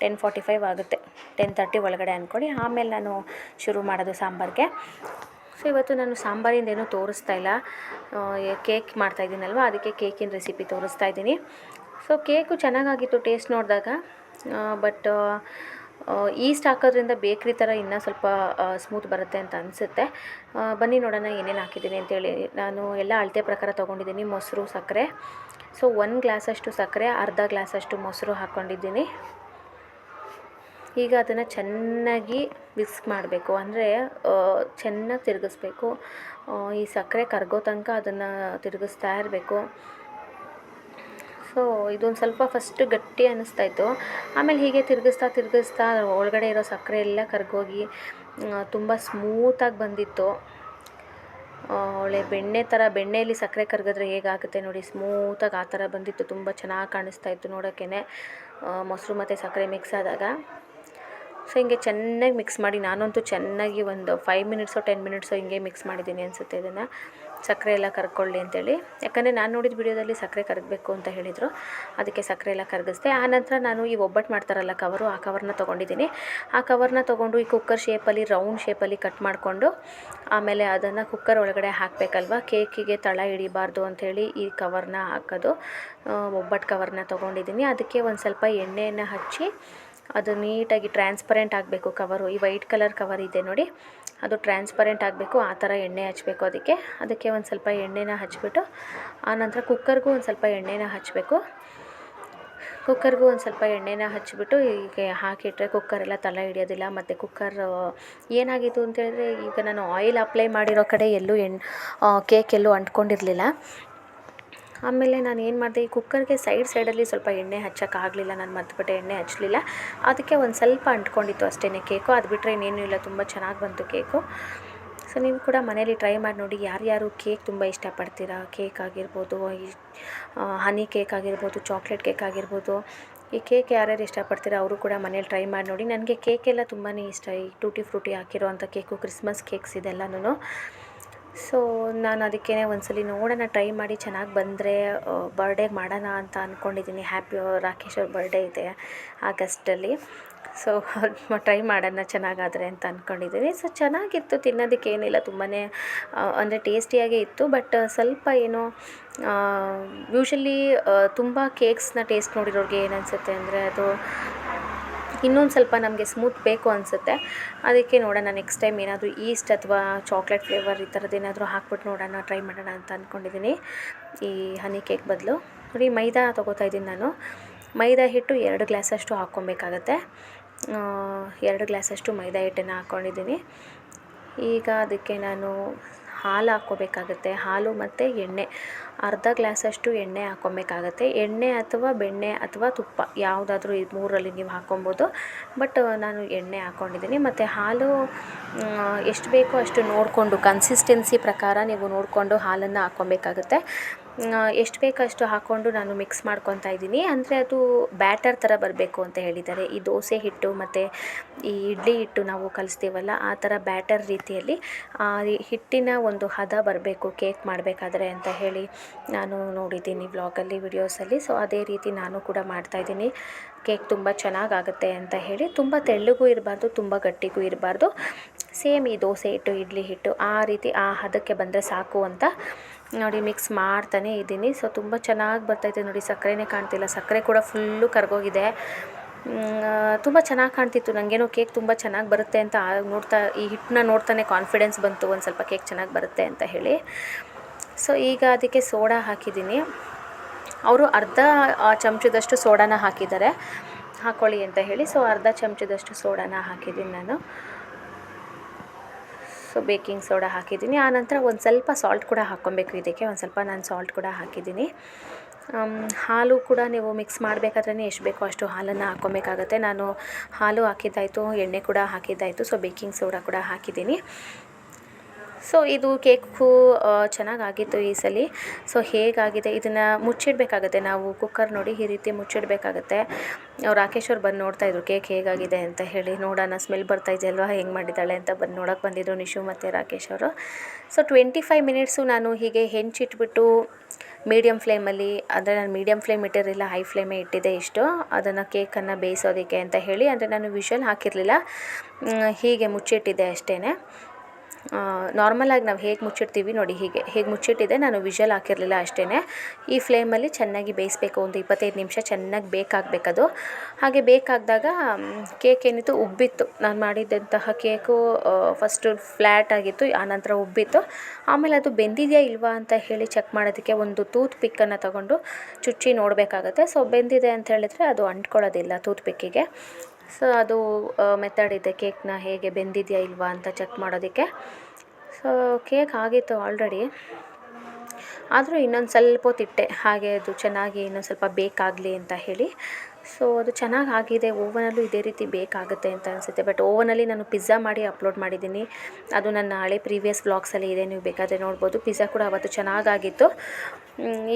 S1: 10:45 ಆಗುತ್ತೆ, 10:30 ಒಳಗಡೆ ಅಂದ್ಕೊಳ್ಳಿ. ಆಮೇಲೆ ನಾನು ಶುರು ಮಾಡೋದು ಸಾಂಬಾರಿಗೆ. ಸೊ ಇವತ್ತು ನಾನು ಸಾಂಬಾರಿಂದೇನೂ ತೋರಿಸ್ತಾ ಇಲ್ಲ, ಕೇಕ್ ಮಾಡ್ತಾಯಿದ್ದೀನಲ್ವ, ಅದಕ್ಕೆ ಕೇಕಿನ ರೆಸಿಪಿ ತೋರಿಸ್ತಾ ಇದ್ದೀನಿ. ಸೊ ಕೇಕು ಚೆನ್ನಾಗಾಗಿತ್ತು ಟೇಸ್ಟ್ ನೋಡಿದಾಗ, ಬಟ್ ಈಸ್ಟ್ ಹಾಕೋದ್ರಿಂದ ಬೇಕ್ರಿ ಥರ ಇನ್ನೂ ಸ್ವಲ್ಪ ಸ್ಮೂತ್ ಬರುತ್ತೆ ಅಂತ ಅನಿಸುತ್ತೆ. ಬನ್ನಿ ನೋಡೋಣ ಏನೇನು ಹಾಕಿದ್ದೀನಿ ಅಂತೇಳಿ. ನಾನು ಎಲ್ಲ ಅಳತೆ ಪ್ರಕಾರ ತೊಗೊಂಡಿದ್ದೀನಿ. ಮೊಸರು, ಸಕ್ಕರೆ. ಸೊ 1 ಗ್ಲಾಸಷ್ಟು ಸಕ್ಕರೆ, ಅರ್ಧ ಗ್ಲಾಸಷ್ಟು ಮೊಸರು ಹಾಕ್ಕೊಂಡಿದ್ದೀನಿ. ಈಗ ಅದನ್ನು ಚೆನ್ನಾಗಿ ವಿಸ್ಕ್ ಮಾಡಬೇಕು, ಅಂದರೆ ಚೆನ್ನಾಗಿ ತಿರುಗಿಸ್ಬೇಕು. ಈ ಸಕ್ಕರೆ ಕರಗೋ ತನಕ ಅದನ್ನು ತಿರುಗಿಸ್ತಾ ಇರಬೇಕು. ಸೊ ಇದೊಂದು ಸ್ವಲ್ಪ ಫಸ್ಟ್ ಗಟ್ಟಿ ಅನ್ನಿಸ್ತಾಯಿತ್ತು, ಆಮೇಲೆ ಹೀಗೆ ತಿರುಗಿಸ್ತಾ ಒಳಗಡೆ ಇರೋ ಸಕ್ಕರೆ ಎಲ್ಲ ಕರಗೋಗಿ ತುಂಬ ಸ್ಮೂತಾಗಿ ಬಂದಿತ್ತು. ಒಳ್ಳೆ ಬೆಣ್ಣೆಯಲ್ಲಿ ಸಕ್ಕರೆ ಕರಗಿದ್ರೆ ಹೇಗಾಗುತ್ತೆ ನೋಡಿ, ಸ್ಮೂತಾಗಿ ಆ ಥರ ಬಂದಿತ್ತು. ತುಂಬ ಚೆನ್ನಾಗಿ ಕಾಣಿಸ್ತಾ ಇತ್ತು ನೋಡೋಕ್ಕೇ, ಮೊಸರು ಮತ್ತು ಸಕ್ಕರೆ ಮಿಕ್ಸ್ ಆದಾಗ. ಸೊ ಹಿಂಗೆ ಚೆನ್ನಾಗಿ ಮಿಕ್ಸ್ ಮಾಡಿ, ನಾನಂತೂ ಚೆನ್ನಾಗಿ ಒಂದು 5 ಮಿನಿಟ್ಸೋ 10 ಮಿನಿಟ್ಸೋ ಹಿಂಗೆ ಮಿಕ್ಸ್ ಮಾಡಿದ್ದೀನಿ ಅನಿಸುತ್ತೆ ಇದನ್ನು, ಸಕ್ಕರೆ ಎಲ್ಲ ಕರ್ಕೊಳ್ಳಿ ಅಂತೇಳಿ. ಯಾಕಂದರೆ ನಾನು ನೋಡಿದ ವಿಡಿಯೋದಲ್ಲಿ ಸಕ್ಕರೆ ಕರಗಬೇಕು ಅಂತ ಹೇಳಿದರು, ಅದಕ್ಕೆ ಸಕ್ಕರೆ ಎಲ್ಲ ಕರಗಿಸ್ದೆ. ಆನಂತರ ನಾನು ಈ ಒಬ್ಬಟ್ಟು ಮಾಡ್ತಾರಲ್ಲ ಕವರು, ಆ ಕವರ್ನ ತೊಗೊಂಡಿದ್ದೀನಿ. ಆ ಕವರ್ನ ತೊಗೊಂಡು ಈ ಕುಕ್ಕರ್ ಶೇಪಲ್ಲಿ, ರೌಂಡ್ ಶೇಪಲ್ಲಿ ಕಟ್ ಮಾಡಿಕೊಂಡು ಆಮೇಲೆ ಅದನ್ನು ಕುಕ್ಕರ್ ಒಳಗಡೆ ಹಾಕಬೇಕಲ್ವ, ಕೇಕಿಗೆ ತಳ ಹಿಡಿಬಾರ್ದು ಅಂಥೇಳಿ ಈ ಕವರ್ನ ಹಾಕೋದು. ಒಬ್ಬಟ್ಟು ಕವರ್ನ ತೊಗೊಂಡಿದ್ದೀನಿ. ಅದಕ್ಕೆ ಒಂದು ಸ್ವಲ್ಪ ಎಣ್ಣೆಯನ್ನು ಹಚ್ಚಿ ಅದು ನೀಟಾಗಿ ಟ್ರಾನ್ಸ್ಪರೆಂಟ್ ಆಗಬೇಕು ಕವರು. ಈ ವೈಟ್ ಕಲರ್ ಕವರ್ ಇದೆ ನೋಡಿ, ಅದು ಟ್ರಾನ್ಸ್ಪರೆಂಟ್ ಆಗಬೇಕು, ಆ ಥರ ಎಣ್ಣೆ ಹಚ್ಚಬೇಕು. ಅದಕ್ಕೆ ಒಂದು ಸ್ವಲ್ಪ ಎಣ್ಣೆನ ಹಚ್ಬಿಟ್ಟು ಆನಂತರ ಕುಕ್ಕರ್ಗೂ ಒಂದು ಸ್ವಲ್ಪ ಎಣ್ಣೆನ ಹಚ್ಚಬೇಕು. ಕುಕ್ಕರ್ಗೂ ಒಂದು ಸ್ವಲ್ಪ ಎಣ್ಣೆನ ಹಚ್ಚಿಬಿಟ್ಟು ಹೀಗೆ ಹಾಕಿಟ್ರೆ ಕುಕ್ಕರೆಲ್ಲ ತಳ ಹಿಡಿಯೋದಿಲ್ಲ. ಮತ್ತು ಕುಕ್ಕರ್ ಏನಾಗಿತ್ತು ಅಂತೇಳಿದ್ರೆ, ಈಗ ನಾನು ಆಯಿಲ್ ಅಪ್ಲೈ ಮಾಡಿರೋ ಕಡೆ ಎಲ್ಲೂ ಕೇಕ್ ಎಲ್ಲೂ ಅಂಟ್ಕೊಂಡಿರಲಿಲ್ಲ. ಆಮೇಲೆ ನಾನು ಏನು ಮಾಡಿದೆ, ಈ ಕುಕ್ಕರ್ಗೆ ಸೈಡಲ್ಲಿ ಸ್ವಲ್ಪ ಎಣ್ಣೆ ಹಚ್ಚೋಕ್ಕಾಗಲಿಲ್ಲ, ನಾನು ಮರ್ತುಬಿಟ್ಟೆ, ಎಣ್ಣೆ ಹಚ್ಚಲಿಲ್ಲ. ಅದಕ್ಕೆ ಒಂದು ಸ್ವಲ್ಪ ಅಂಟ್ಕೊಂಡಿತ್ತು ಅಷ್ಟೇ ಕೇಕು. ಅದು ಬಿಟ್ಟರೆ ಇನ್ನೇನೂ ಇಲ್ಲ, ತುಂಬ ಚೆನ್ನಾಗಿ ಬಂತು ಕೇಕು. ಸೊ ನೀವು ಕೂಡ ಮನೇಲಿ ಟ್ರೈ ಮಾಡಿ ನೋಡಿ. ಯಾರ್ಯಾರು ಕೇಕ್ ತುಂಬ ಇಷ್ಟಪಡ್ತೀರಾ, ಕೇಕ್ ಆಗಿರ್ಬೋದು, ಹನಿ ಕೇಕ್ ಆಗಿರ್ಬೋದು, ಚಾಕ್ಲೇಟ್ ಕೇಕ್ ಆಗಿರ್ಬೋದು, ಈ ಕೇಕ್ ಯಾರ್ಯಾರು ಇಷ್ಟಪಡ್ತೀರಾ ಅವರು ಕೂಡ ಮನೇಲಿ ಟ್ರೈ ಮಾಡಿ ನೋಡಿ. ನನಗೆ ಕೇಕೆಲ್ಲ ತುಂಬಾ ಇಷ್ಟ, ಈ ಟೂಟಿ ಫ್ರೂಟಿ ಹಾಕಿರೋ ಅಂಥ ಕೇಕು, ಕ್ರಿಸ್ಮಸ್ ಕೇಕ್ಸ್ ಇದೆಲ್ಲನೂ. ಸೊ ನಾನು ಅದಕ್ಕೇ ಒಂದ್ಸಲ ನೋಡೋಣ, ಟ್ರೈ ಮಾಡಿ ಚೆನ್ನಾಗಿ ಬಂದರೆ ಬರ್ಡೇಗೆ ಮಾಡೋಣ ಅಂತ ಅಂದ್ಕೊಂಡಿದ್ದೀನಿ. ರಾಕೇಶ್ ಅವ್ರ ಬರ್ಡೇ ಇದೆ ಆಗಸ್ಟಲ್ಲಿ. ಸೊ ಟ್ರೈ ಮಾಡೋಣ ಚೆನ್ನಾಗಾದರೆ ಅಂತ ಅಂದ್ಕೊಂಡಿದ್ದೀನಿ. ಸೊ ಚೆನ್ನಾಗಿತ್ತು, ತಿನ್ನೋದಕ್ಕೆ ಏನಿಲ್ಲ, ತುಂಬಾ ಅಂದರೆ ಟೇಸ್ಟಿಯಾಗೇ ಇತ್ತು. ಬಟ್ ಸ್ವಲ್ಪ ಏನೋ ಯೂಶ್ವಲಿ ತುಂಬ ಕೇಕ್ಸ್ನ ಟೇಸ್ಟ್ ನೋಡಿರೋರಿಗೆ ಏನು ಅನಿಸುತ್ತೆ ಅಂದರೆ, ಅದು ಇನ್ನೊಂದು ಸ್ವಲ್ಪ ನಮಗೆ ಸ್ಮೂತ್ ಬೇಕು ಅನಿಸುತ್ತೆ. ಅದಕ್ಕೆ ನೋಡೋಣ ನೆಕ್ಸ್ಟ್ ಟೈಮ್ ಏನಾದರೂ ಈಸ್ಟ್ ಅಥವಾ ಚಾಕ್ಲೇಟ್ ಫ್ಲೇವರ್ ಈ ಥರದ್ದು ಏನಾದರೂ ಹಾಕ್ಬಿಟ್ಟು ನೋಡೋಣ, ಟ್ರೈ ಮಾಡೋಣ ಅಂತ ಅಂದ್ಕೊಂಡಿದ್ದೀನಿ. ಈ ಹನಿ ಕೇಕ್ ಬದಲು ನೋಡಿ, ಮೈದಾ ತೊಗೋತಾ ಇದ್ದೀನಿ ನಾನು. ಮೈದಾ ಹಿಟ್ಟು 2 ಗ್ಲಾಸಷ್ಟು ಹಾಕ್ಕೊಬೇಕಾಗತ್ತೆ. 2 ಗ್ಲಾಸಷ್ಟು ಮೈದಾ ಹಿಟ್ಟನ್ನು ಹಾಕ್ಕೊಂಡಿದ್ದೀನಿ. ಈಗ ಅದಕ್ಕೆ ನಾನು ಹಾಲು ಹಾಕ್ಕೋಬೇಕಾಗತ್ತೆ. ಹಾಲು ಮತ್ತು ಎಣ್ಣೆ, ಅರ್ಧ ಗ್ಲಾಸಷ್ಟು ಎಣ್ಣೆ ಹಾಕ್ಕೊಬೇಕಾಗತ್ತೆ. ಎಣ್ಣೆ ಅಥವಾ ಬೆಣ್ಣೆ ಅಥವಾ ತುಪ್ಪ ಯಾವುದಾದ್ರೂ ಈ 3ರಲ್ಲಿ ನೀವು ಹಾಕ್ಕೊಬೋದು. ಬಟ್ ನಾನು ಎಣ್ಣೆ ಹಾಕ್ಕೊಂಡಿದ್ದೀನಿ. ಮತ್ತು ಹಾಲು ಎಷ್ಟು ಬೇಕೋ ಅಷ್ಟು ನೋಡಿಕೊಂಡು, ಕನ್ಸಿಸ್ಟೆನ್ಸಿ ಪ್ರಕಾರ ನೀವು ನೋಡಿಕೊಂಡು ಹಾಲನ್ನು ಹಾಕ್ಕೊಬೇಕಾಗತ್ತೆ. ಎಷ್ಟು ಬೇಕೋ ಅಷ್ಟು ಹಾಕ್ಕೊಂಡು ನಾನು ಮಿಕ್ಸ್ ಮಾಡ್ಕೊತಾ ಇದ್ದೀನಿ. ಅಂದರೆ ಅದು ಬ್ಯಾಟರ್ ಥರ ಬರಬೇಕು ಅಂತ ಹೇಳಿದ್ದಾರೆ. ಈ ದೋಸೆ ಹಿಟ್ಟು ಮತ್ತು ಈ ಇಡ್ಲಿ ಹಿಟ್ಟು ನಾವು ಕಲಿಸ್ತೀವಲ್ಲ, ಆ ಥರ ಬ್ಯಾಟರ್ ರೀತಿಯಲ್ಲಿ ಹಿಟ್ಟಿನ ಒಂದು ಹದ ಬರಬೇಕು ಕೇಕ್ ಮಾಡಬೇಕಾದ್ರೆ ಅಂತ ಹೇಳಿ ನಾನು ನೋಡಿದ್ದೀನಿ ವ್ಲಾಗಲ್ಲಿ, ವಿಡಿಯೋಸಲ್ಲಿ. ಸೊ ಅದೇ ರೀತಿ ನಾನು ಕೂಡ ಮಾಡ್ತಾಯಿದ್ದೀನಿ. ಕೇಕ್ ತುಂಬ ಚೆನ್ನಾಗಾಗುತ್ತೆ ಅಂತ ಹೇಳಿ, ತುಂಬ ತೆಳ್ಳಗೂ ಇರಬಾರ್ದು, ತುಂಬ ಗಟ್ಟಿಗೂ ಇರಬಾರ್ದು. ಸೇಮ್ ಈ ದೋಸೆ ಹಿಟ್ಟು, ಇಡ್ಲಿ ಹಿಟ್ಟು ಆ ರೀತಿ ಆ ಹದಕ್ಕೆ ಬಂದರೆ ಸಾಕು ಅಂತ ನೋಡಿ ಮಿಕ್ಸ್ ಮಾಡ್ತಾನೆ ಇದ್ದೀನಿ. ಸೊ ತುಂಬ ಚೆನ್ನಾಗಿ ಬರ್ತೈತೆ ನೋಡಿ, ಸಕ್ಕರೆನೇ ಕಾಣ್ತಿಲ್ಲ, ಸಕ್ಕರೆ ಕೂಡ ಫುಲ್ಲು ಕರಗೋಗಿದೆ. ತುಂಬ ಚೆನ್ನಾಗಿ ಕಾಣ್ತಿತ್ತು. ನನಗೇನೋ ಕೇಕ್ ತುಂಬ ಚೆನ್ನಾಗಿ ಬರುತ್ತೆ ಅಂತ ಈ ಹಿಟ್ಟನ್ನ ನೋಡ್ತಾನೆ ಕಾನ್ಫಿಡೆನ್ಸ್ ಬಂತು ಒಂದು ಸ್ವಲ್ಪ ಕೇಕ್ ಚೆನ್ನಾಗಿ ಬರುತ್ತೆ ಅಂತ ಹೇಳಿ. ಸೊ ಈಗ ಅದಕ್ಕೆ ಸೋಡಾ ಹಾಕಿದ್ದೀನಿ. ಅವರು ಅರ್ಧ ಚಮಚದಷ್ಟು ಸೋಡಾನ ಹಾಕಿದ್ದಾರೆ, ಹಾಕ್ಕೊಳ್ಳಿ ಅಂತ ಹೇಳಿ. ಸೊ ಅರ್ಧ ಚಮಚದಷ್ಟು ಸೋಡಾನ ಹಾಕಿದ್ದೀನಿ ನಾನು. ಸೊ ಬೇಕಿಂಗ್ ಸೋಡಾ ಹಾಕಿದ್ದೀನಿ. ಆನಂತರ ಒಂದು ಸ್ವಲ್ಪ ಸಾಲ್ಟ್ ಕೂಡ ಹಾಕ್ಕೊಬೇಕು ಇದಕ್ಕೆ, ಒಂದು ಸ್ವಲ್ಪ ನಾನು ಸಾಲ್ಟ್ ಕೂಡ ಹಾಕಿದ್ದೀನಿ. ಹಾಲು ಕೂಡ ನೀವು ಮಿಕ್ಸ್ ಮಾಡಬೇಕಾದ್ರೆ ಎಷ್ಟು ಬೇಕೋ ಅಷ್ಟು ಹಾಲನ್ನು ಹಾಕ್ಕೊಬೇಕಾಗತ್ತೆ. ನಾನು ಹಾಲು ಹಾಕಿದ್ದಾಯಿತು, ಎಣ್ಣೆ ಕೂಡ ಹಾಕಿದ್ದಾಯಿತು. ಸೊ ಬೇಕಿಂಗ್ ಸೋಡಾ ಕೂಡ ಹಾಕಿದ್ದೀನಿ. ಸೊ ಇದು ಕೇಕು ಚೆನ್ನಾಗಾಗಿತ್ತು ಈ ಸಲ. ಸೊ ಹೇಗಾಗಿದೆ ಇದನ್ನು ಮುಚ್ಚಿಡಬೇಕಾಗತ್ತೆ ನಾವು, ಕುಕ್ಕರ್ ನೋಡಿ ಈ ರೀತಿ ಮುಚ್ಚಿಡಬೇಕಾಗತ್ತೆ. ರಾಕೇಶ್ ಅವ್ರು ಬಂದು ನೋಡ್ತಾಯಿದ್ರು ಕೇಕ್ ಹೇಗಾಗಿದೆ ಅಂತ ಹೇಳಿ, ನೋಡೋಣ ಸ್ಮೆಲ್ ಬರ್ತಾಯಿದೆ ಅಲ್ವಾ ಹೆಂಗೆ ಮಾಡಿದ್ದಾಳೆ ಅಂತ ಬಂದು ನೋಡೋಕ್ಕೆ ಬಂದಿದ್ರು ನಿಶು ಮತ್ತು ರಾಕೇಶ್ ಅವರು. ಸೊ 25 ಮಿನಿಟ್ಸು ನಾನು ಹೀಗೆ ಹೆಂಚಿಟ್ಬಿಟ್ಟು ಮೀಡಿಯಮ್ ಫ್ಲೇಮಲ್ಲಿ, ಅಂದರೆ ನಾನು ಮೀಡಿಯಮ್ ಫ್ಲೇಮ್ ಇಟ್ಟಿರಲಿಲ್ಲ, ಹೈ ಫ್ಲೇಮೇ ಇಟ್ಟಿದ್ದೆ ಇಷ್ಟು, ಅದನ್ನು ಕೇಕನ್ನು ಬೇಯಿಸೋದಕ್ಕೆ ಅಂತ ಹೇಳಿ. ಅಂದರೆ ನಾನು ವಿಷಲ್ ಹಾಕಿರಲಿಲ್ಲ, ಹೀಗೆ ಮುಚ್ಚಿಟ್ಟಿದ್ದೆ ಅಷ್ಟೇ. ನಾರ್ಮಲಾಗಿ ನಾವು ಹೇಗೆ ಮುಚ್ಚಿಡ್ತೀವಿ ನೋಡಿ, ಹೇಗೆ ಮುಚ್ಚಿಟ್ಟಿದ್ದೆ, ನಾನು ವಿಷಲ್ ಹಾಕಿರಲಿಲ್ಲ ಅಷ್ಟೇ. ಈ ಫ್ಲೇಮಲ್ಲಿ ಚೆನ್ನಾಗಿ ಬೇಯಿಸಬೇಕು, ಒಂದು 25 ನಿಮಿಷ ಚೆನ್ನಾಗಿ ಬೇಕಾಗಬೇಕದು. ಹಾಗೆ ಬೇಕಾದಾಗ ಕೇಕ್ ಏನಿತ್ತು ಉಬ್ಬಿತ್ತು. ನಾನು ಮಾಡಿದ್ದಂತಹ ಕೇಕು ಫಸ್ಟು ಫ್ಲ್ಯಾಟ್ ಆಗಿತ್ತು, ಆನಂತರ ಉಬ್ಬಿತ್ತು. ಆಮೇಲೆ ಅದು ಬೆಂದಿದೆಯಾ ಇಲ್ವಾ ಅಂತ ಹೇಳಿ ಚೆಕ್ ಮಾಡೋದಕ್ಕೆ ಒಂದು ಟೂತ್ ಪಿಕ್ಕನ್ನು ತಗೊಂಡು ಚುಚ್ಚಿ ನೋಡಬೇಕಾಗತ್ತೆ. ಸೊ ಬೆಂದಿದೆ ಅಂತ ಹೇಳಿದರೆ ಅದು ಅಂಟ್ಕೊಳ್ಳೋದಿಲ್ಲ ಟೂತ್ ಪಿಕ್ಕಿಗೆ. ಸೊ ಅದು ಮೆಥಡ್ ಇದೆ ಕೇಕ್ನ ಹೇಗೆ ಬೆಂದಿದೆಯಾ ಇಲ್ವಾ ಅಂತ ಚೆಕ್ ಮಾಡೋದಕ್ಕೆ. ಸೊ ಕೇಕ್ ಆಗಿತ್ತು ಆಲ್ರೆಡಿ, ಆದರೂ ಇನ್ನೊಂದು ಸ್ವಲ್ಪ ಹೊತ್ತಿಟ್ಟೆ ಹಾಗೆ ಅದು ಚೆನ್ನಾಗಿ ಇನ್ನೊಂದು ಸ್ವಲ್ಪ ಬೇಕಾಗಲಿ ಅಂತ ಹೇಳಿ. ಸೊ ಅದು ಚೆನ್ನಾಗಿ ಆಗಿದೆ. ಓವನಲ್ಲೂ ಇದೇ ರೀತಿ ಬೇಕಾಗುತ್ತೆ ಅಂತ ಅನಿಸುತ್ತೆ. ಬಟ್ ಓವನಲ್ಲಿ ನಾನು ಪಿಜ್ಜಾ ಮಾಡಿ ಅಪ್ಲೋಡ್ ಮಾಡಿದ್ದೀನಿ. ಅದು ನನ್ನ ಹಳೆ ಪ್ರೀವಿಯಸ್ ವ್ಲಾಗ್ಸಲ್ಲಿ ಇದೆ, ನೀವು ಬೇಕಾದರೆ ನೋಡ್ಬೋದು. ಪಿಜ್ಜಾ ಕೂಡ ಅವತ್ತು ಚೆನ್ನಾಗಾಗಿತ್ತು.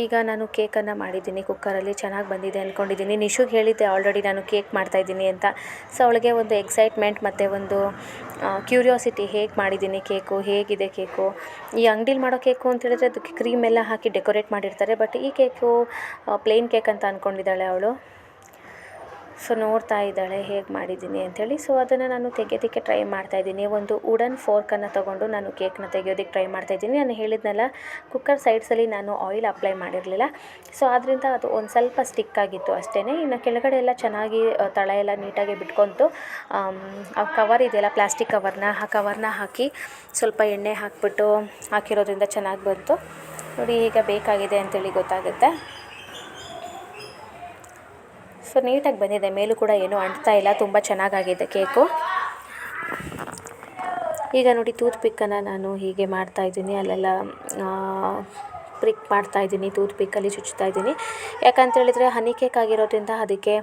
S1: ಈಗ ನಾನು ಕೇಕನ್ನು ಮಾಡಿದ್ದೀನಿ ಕುಕ್ಕರಲ್ಲಿ. ಚೆನ್ನಾಗಿ ಬಂದಿದೆ ಅಂದ್ಕೊಂಡಿದ್ದೀನಿ. ನಿಶುಗೆ ಹೇಳಿದ್ದೆ ಆಲ್ರೆಡಿ ನಾನು ಕೇಕ್ ಮಾಡ್ತಾಯಿದ್ದೀನಿ ಅಂತ. ಸೊ ಅವಳಿಗೆ ಒಂದು ಎಕ್ಸೈಟ್ಮೆಂಟ್ ಮತ್ತು ಒಂದು ಕ್ಯೂರಿಯಾಸಿಟಿ, ಹೇಗೆ ಮಾಡಿದ್ದೀನಿ ಕೇಕು, ಹೇಗಿದೆ ಕೇಕು. ಈ ಅಂಗಡೀಲಿ ಮಾಡೋ ಕೇಕು ಅಂತ ಹೇಳಿದ್ರೆ ಅದಕ್ಕೆ ಕ್ರೀಮ್ ಎಲ್ಲ ಹಾಕಿ ಡೆಕೋರೇಟ್ ಮಾಡಿರ್ತಾರೆ. ಬಟ್ ಈ ಕೇಕು ಪ್ಲೇನ್ ಕೇಕ್ ಅಂತ ಅಂದ್ಕೊಂಡಿದ್ದಾಳೆ ಅವಳು. ಸೊ ನೋಡ್ತಾ ಇದ್ದಾಳೆ ಹೇಗೆ ಮಾಡಿದ್ದೀನಿ ಅಂಥೇಳಿ. ಸೊ ಅದನ್ನು ನಾನು ತೆಗೆಯೋದಕ್ಕೆ ಟ್ರೈ ಮಾಡ್ತಾಯಿದ್ದೀನಿ. ಒಂದು ವುಡನ್ ಫೋರ್ಕನ್ನು ತೊಗೊಂಡು ನಾನು ಕೇಕ್ನ ತೆಗೆಯೋದಕ್ಕೆ ಟ್ರೈ ಮಾಡ್ತಾಯಿದ್ದೀನಿ. ನಾನು ಹೇಳಿದ್ನಲ್ಲ, ಕುಕ್ಕರ್ ಸೈಡ್ಸಲ್ಲಿ ನಾನು ಆಯಿಲ್ ಅಪ್ಲೈ ಮಾಡಿರಲಿಲ್ಲ. ಸೊ ಆದ್ದರಿಂದ ಅದು ಒಂದು ಸ್ವಲ್ಪ ಸ್ಟಿಕ್ ಆಗಿತ್ತು ಅಷ್ಟೇ. ಇನ್ನು ಕೆಳಗಡೆ ಎಲ್ಲ ಚೆನ್ನಾಗಿ ತಳ ಎಲ್ಲ ನೀಟಾಗಿ ಬಿಟ್ಕೊತು. ಆ ಕವರ್ ಇದೆಯಲ್ಲ, ಪ್ಲಾಸ್ಟಿಕ್ ಕವರ್ನ, ಆ ಕವರ್ನ ಹಾಕಿ ಸ್ವಲ್ಪ ಎಣ್ಣೆ ಹಾಕಿಬಿಟ್ಟು ಹಾಕಿರೋದ್ರಿಂದ ಚೆನ್ನಾಗಿ ಬಂತು. ನೋಡಿ ಈಗ ಬೇಕಾಗಿದೆ ಅಂಥೇಳಿ ಗೊತ್ತಾಗುತ್ತೆ. ಸೊ ನೀಟಾಗಿ ಬಂದಿದೆ. ಮೇಲೂ ಕೂಡ ಏನೂ ಅಂಟ್ತಾ ಇಲ್ಲ. ತುಂಬ ಚೆನ್ನಾಗಾಗಿದೆ ಕೇಕು. ಈಗ ನೋಡಿ ಟೂತ್ ಪಿಕ್ಕನ್ನು ನಾನು ಹೀಗೆ ಮಾಡ್ತಾಯಿದ್ದೀನಿ. ಅಲ್ಲೆಲ್ಲ ಪ್ರಿಕ್ ಮಾಡ್ತಾಯಿದ್ದೀನಿ, ಟೂತ್ ಪಿಕ್ಕಲ್ಲಿ ಚುಚ್ತಾಯಿದ್ದೀನಿ. ಯಾಕಂತೇಳಿದರೆ ಹನಿ ಕೇಕ್ ಆಗಿರೋದ್ರಿಂದ ಅದಕ್ಕೆ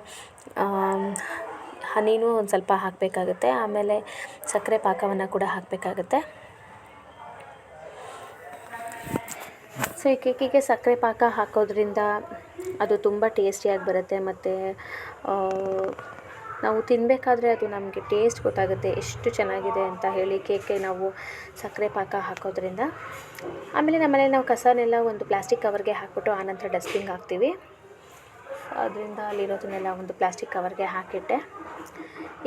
S1: ಹನಿನೂ ಒಂದು ಸ್ವಲ್ಪ ಹಾಕಬೇಕಾಗುತ್ತೆ. ಆಮೇಲೆ ಸಕ್ಕರೆ ಪಾಕವನ್ನು ಕೂಡ ಹಾಕಬೇಕಾಗುತ್ತೆ. ಸೊ ಈ ಕೇಕಿಗೆ ಸಕ್ಕರೆ ಪಾಕ ಹಾಕೋದ್ರಿಂದ ಅದು ತುಂಬ ಟೇಸ್ಟಿಯಾಗಿ ಬರುತ್ತೆ. ಮತ್ತು ನಾವು ತಿನ್ನಬೇಕಾದ್ರೆ ಅದು ನಮಗೆ ಟೇಸ್ಟ್ ಗೊತ್ತಾಗುತ್ತೆ ಎಷ್ಟು ಚೆನ್ನಾಗಿದೆ ಅಂತ ಹೇಳಿ, ಕೇಕ್ಗೆ ನಾವು ಸಕ್ಕರೆ ಪಾಕ ಹಾಕೋದ್ರಿಂದ. ಆಮೇಲೆ ನಮ್ಮನೇಲಿ ನಾವು ಕಸನೆಲ್ಲ ಒಂದು ಪ್ಲಾಸ್ಟಿಕ್ ಕವರ್ಗೆ ಹಾಕ್ಬಿಟ್ಟು ಆನಂತರ ಡಸ್ಟ್ಬಿನ್ಗೆ ಹಾಕ್ತೀವಿ. ಅದರಿಂದ ಅಲ್ಲಿರೋದನ್ನೆಲ್ಲ ಒಂದು ಪ್ಲಾಸ್ಟಿಕ್ ಕವರ್ಗೆ ಹಾಕಿಟ್ಟೆ.